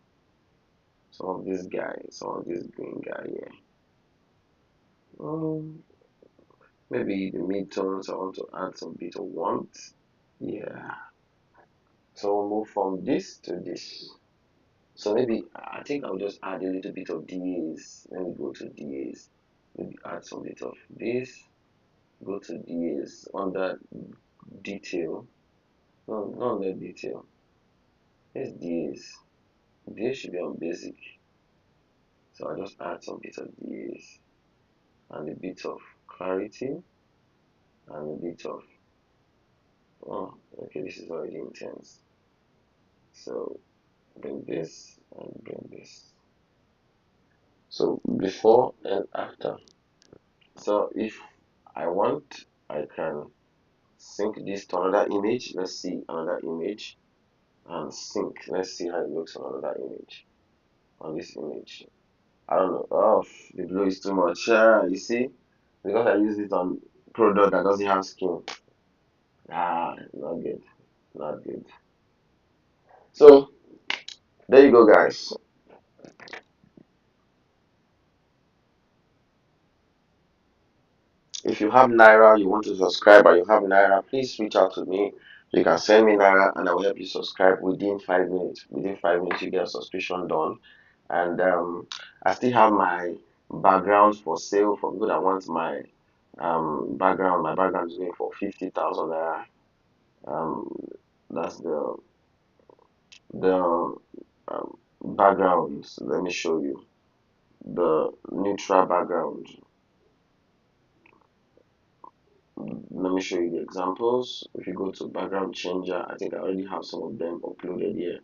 of this guy, some of this green guy here. Maybe the midtones, I want to add some bit of warmth. Yeah. So we'll move from this to this. So maybe I think I'll just add a little bit of DAs. Let me go to DAs. Maybe add some bit of this. Go to DAs under detail. No, not under detail. It's DAs. DAs should be on basic. So I'll just add some bit of DAs and a bit of clarity and a bit of oh, okay, this is already intense. So bring this and bring this. So before and after. So if I want, I can sync this to another image. Let's see another image and sync. Let's see how it looks on another image. On this image, I don't know. Oh, the blue is too much. You see, because I use it on product that doesn't have skin. Not good. Not good. So there you go, guys. If you have Naira, you want to subscribe, and you have Naira, please reach out to me. You can send me Naira, and I will help you subscribe within 5 minutes. Within 5 minutes, you get a subscription done. And I still have my backgrounds for sale for people that want my background. My background is going for 50,000 Naira. Um, that's the backgrounds. Let me show you the neutral background. Let me show you the examples. If you go to background changer, I think I already have some of them uploaded here.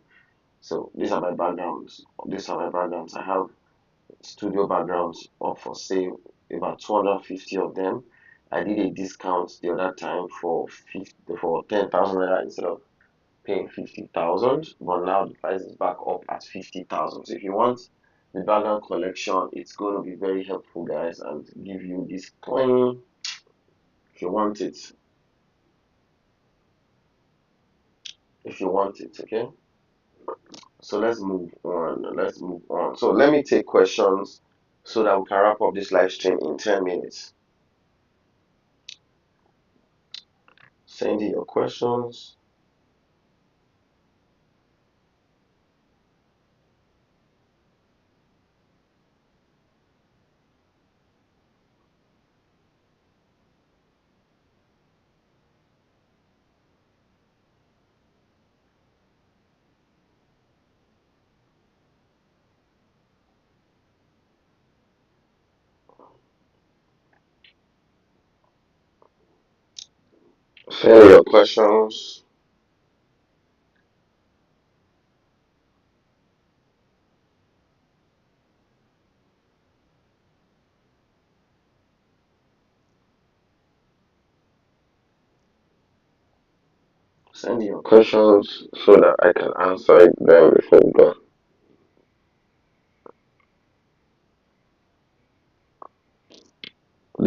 So these are my backgrounds. These are my backgrounds. I have studio backgrounds up for sale, about 250 of them. I did a discount the other time for 10,000 naira instead of paying 50,000, but now the price is back up at 50,000. So if you want the background collection, it's going to be very helpful, guys, and give you this clean if you want it. If you want it, okay. So let's move on. Let's move on. So let me take questions so that we can wrap up this live stream in 10 minutes. Send in your questions. Send in your questions. Send in your questions so that I can answer it then before we go.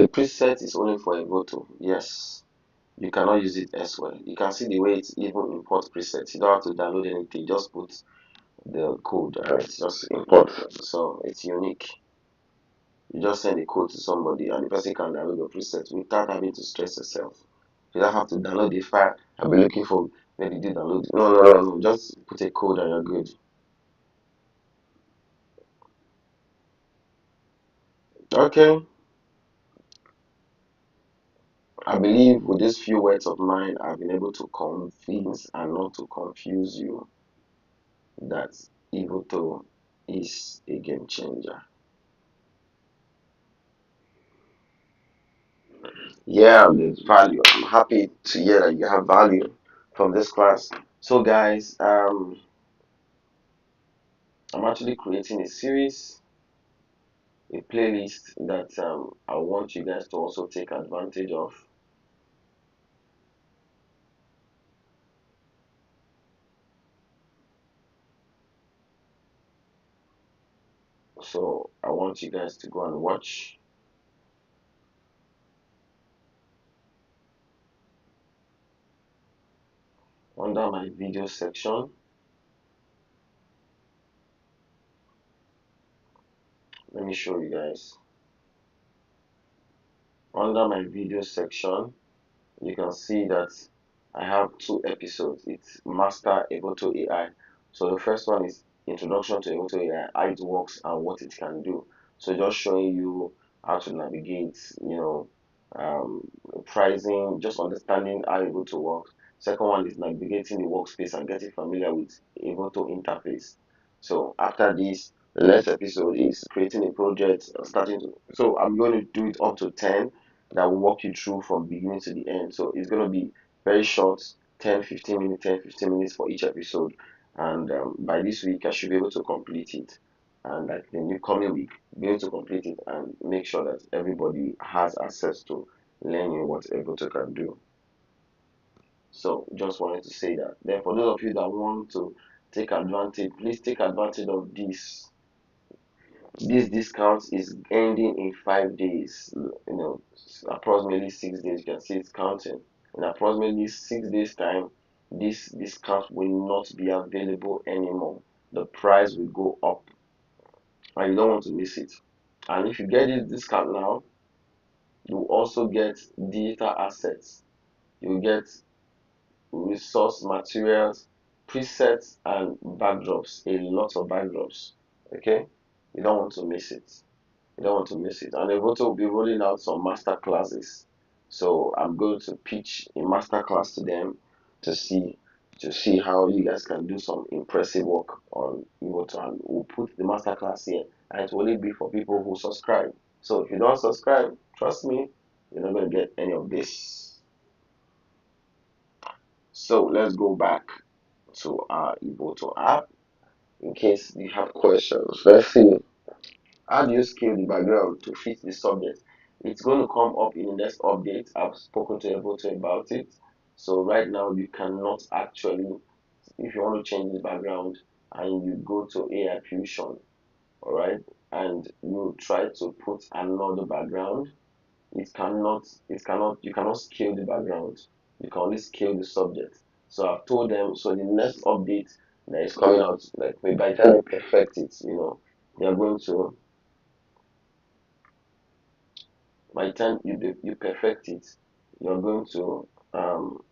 The preset is only for Evoto. Yes, you cannot use it elsewhere. You can see the way it even import presets. You don't have to download anything. Just put the code and it's just import. So it's unique. You just send the code to somebody and the person can download the preset without having to stress yourself. You don't have to download the file and be looking for where did you download it. No, no, no, no. Just put a code and you're good. Okay. I believe with these few words of mine, I've been able to convince and not to confuse you that Evoto is a game changer. Yeah, there's value. I'm happy to hear that you have value from this class. So, guys, I'm actually creating a series, a playlist that I want you guys to also take advantage of. So, I want you guys to go and watch under my video section. Let me show you guys. Under my video section, you can see that I have two episodes. It's Master Evoto AI. So the first one is Introduction to Evoto AI, how it works and what it can do. So just showing you how to navigate, um, pricing, just understanding how Evoto works. Second one is navigating the workspace and getting familiar with Evoto interface. So after this, the next episode is creating a project, starting to. So I'm going to do it up to 10 that will walk you through from beginning to the end. So it's going to be very short, 10 15 minutes, 10 15 minutes for each episode. And by this week, I should be able to complete it. And like the new coming week, be able to complete it and make sure that everybody has access to learning what Evoto can do. So just wanted to say that. Then for those of you that want to take advantage, please take advantage of this. This discount is ending in 5 days. Approximately 6 days. You can see it's counting. In approximately 6 days' time, this discount will not be available anymore. The price will go up, and you don't want to miss it. And if you get this discount now, you also get digital assets. You get resource materials, presets, and backdrops. A lot of backdrops. Okay, you don't want to miss it. You don't want to miss it. And Evoto will be rolling out some master classes. So I'm going to pitch a master class to them to see how you guys can do some impressive work on Evoto. And we'll put the master class here. And it will only be for people who subscribe. So if you don't subscribe, trust me, you're not going to get any of this. So let's go back to our Evoto app in case you have questions. Let's see. How do you scale the background to fit the subject? It's going to come up in the next update. I've spoken to Evoto about it. So right now you cannot actually, if you want to change the background and you go to AI Fusion, all right, and you try to put another background, you cannot scale the background. You can only scale the subject. So I've told them, so the next update that is coming out, like maybe by the time you perfect it, they are going to by the time you perfect it, you're going to um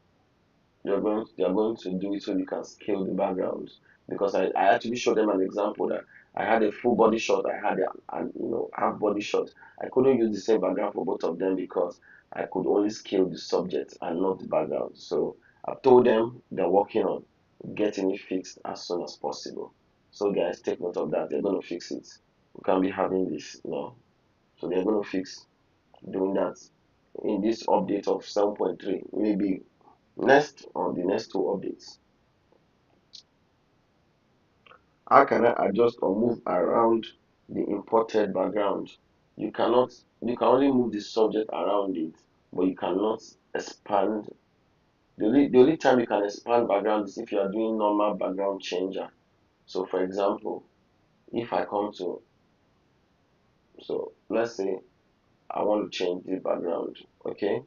you're going to do it so you can scale the background. Because I actually showed them an example that I had a full body shot, I had an half body shot. I couldn't use the same background for both of them because I could only scale the subject and not the background. So I've told them they're working on getting it fixed as soon as possible. So guys, take note of that. They're going to fix it. We can't be having this, So they're going to fix doing that in this update of 7.3, maybe next on the next two updates. How can I adjust or move around the imported background? You can only move the subject around it, but you cannot expand. The only time you can expand background is if you are doing normal background changer. So for example, if I come to, so let's say I want to change the background, okay,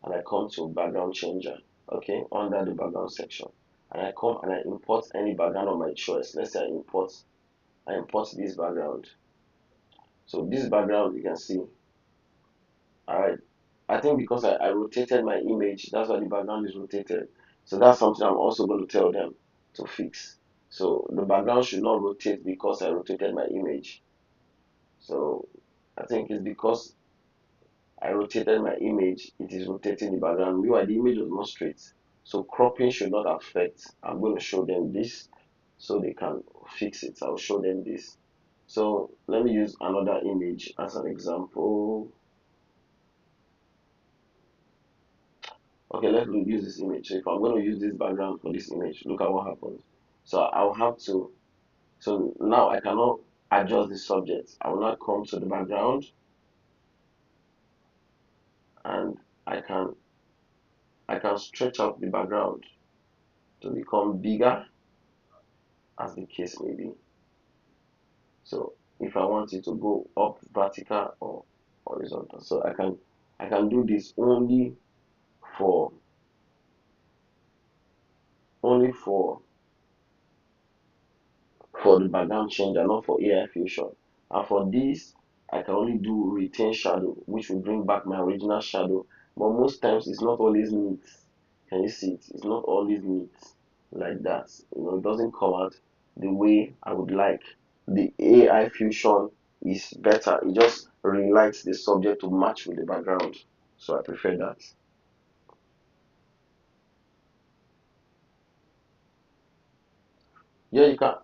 and I come to background changer, okay, under the background section, and I come and I import any background of my choice. Let's say I import this background. So this background you can see, all right. I think because I rotated my image, that's why the background is rotated. So that's something I'm also going to tell them to fix. So the background should not rotate because I rotated my image. So I think it's because I rotated my image, it is rotating the background. Meanwhile, the image was not straight. So cropping should not affect. I'm going to show them this so they can fix it. I'll show them this. So let me use another image as an example. Okay, let's use this image. So if I'm going to use this background for this image, look at what happens. So I'll have to, so now I cannot adjust the subject. I will not come to the background and I can I can stretch out the background to become bigger as the case may be. So if I want it to go up vertical or horizontal, so I can do this for only for the background changer, not for AI fusion. And for this, I can only do retain shadow, which will bring back my original shadow. But most times it's not always neat. Can you see it? It's not always neat like that. It doesn't come out the way I would like. The AI fusion is better. It just relights the subject to match with the background. So I prefer that. Yeah, you can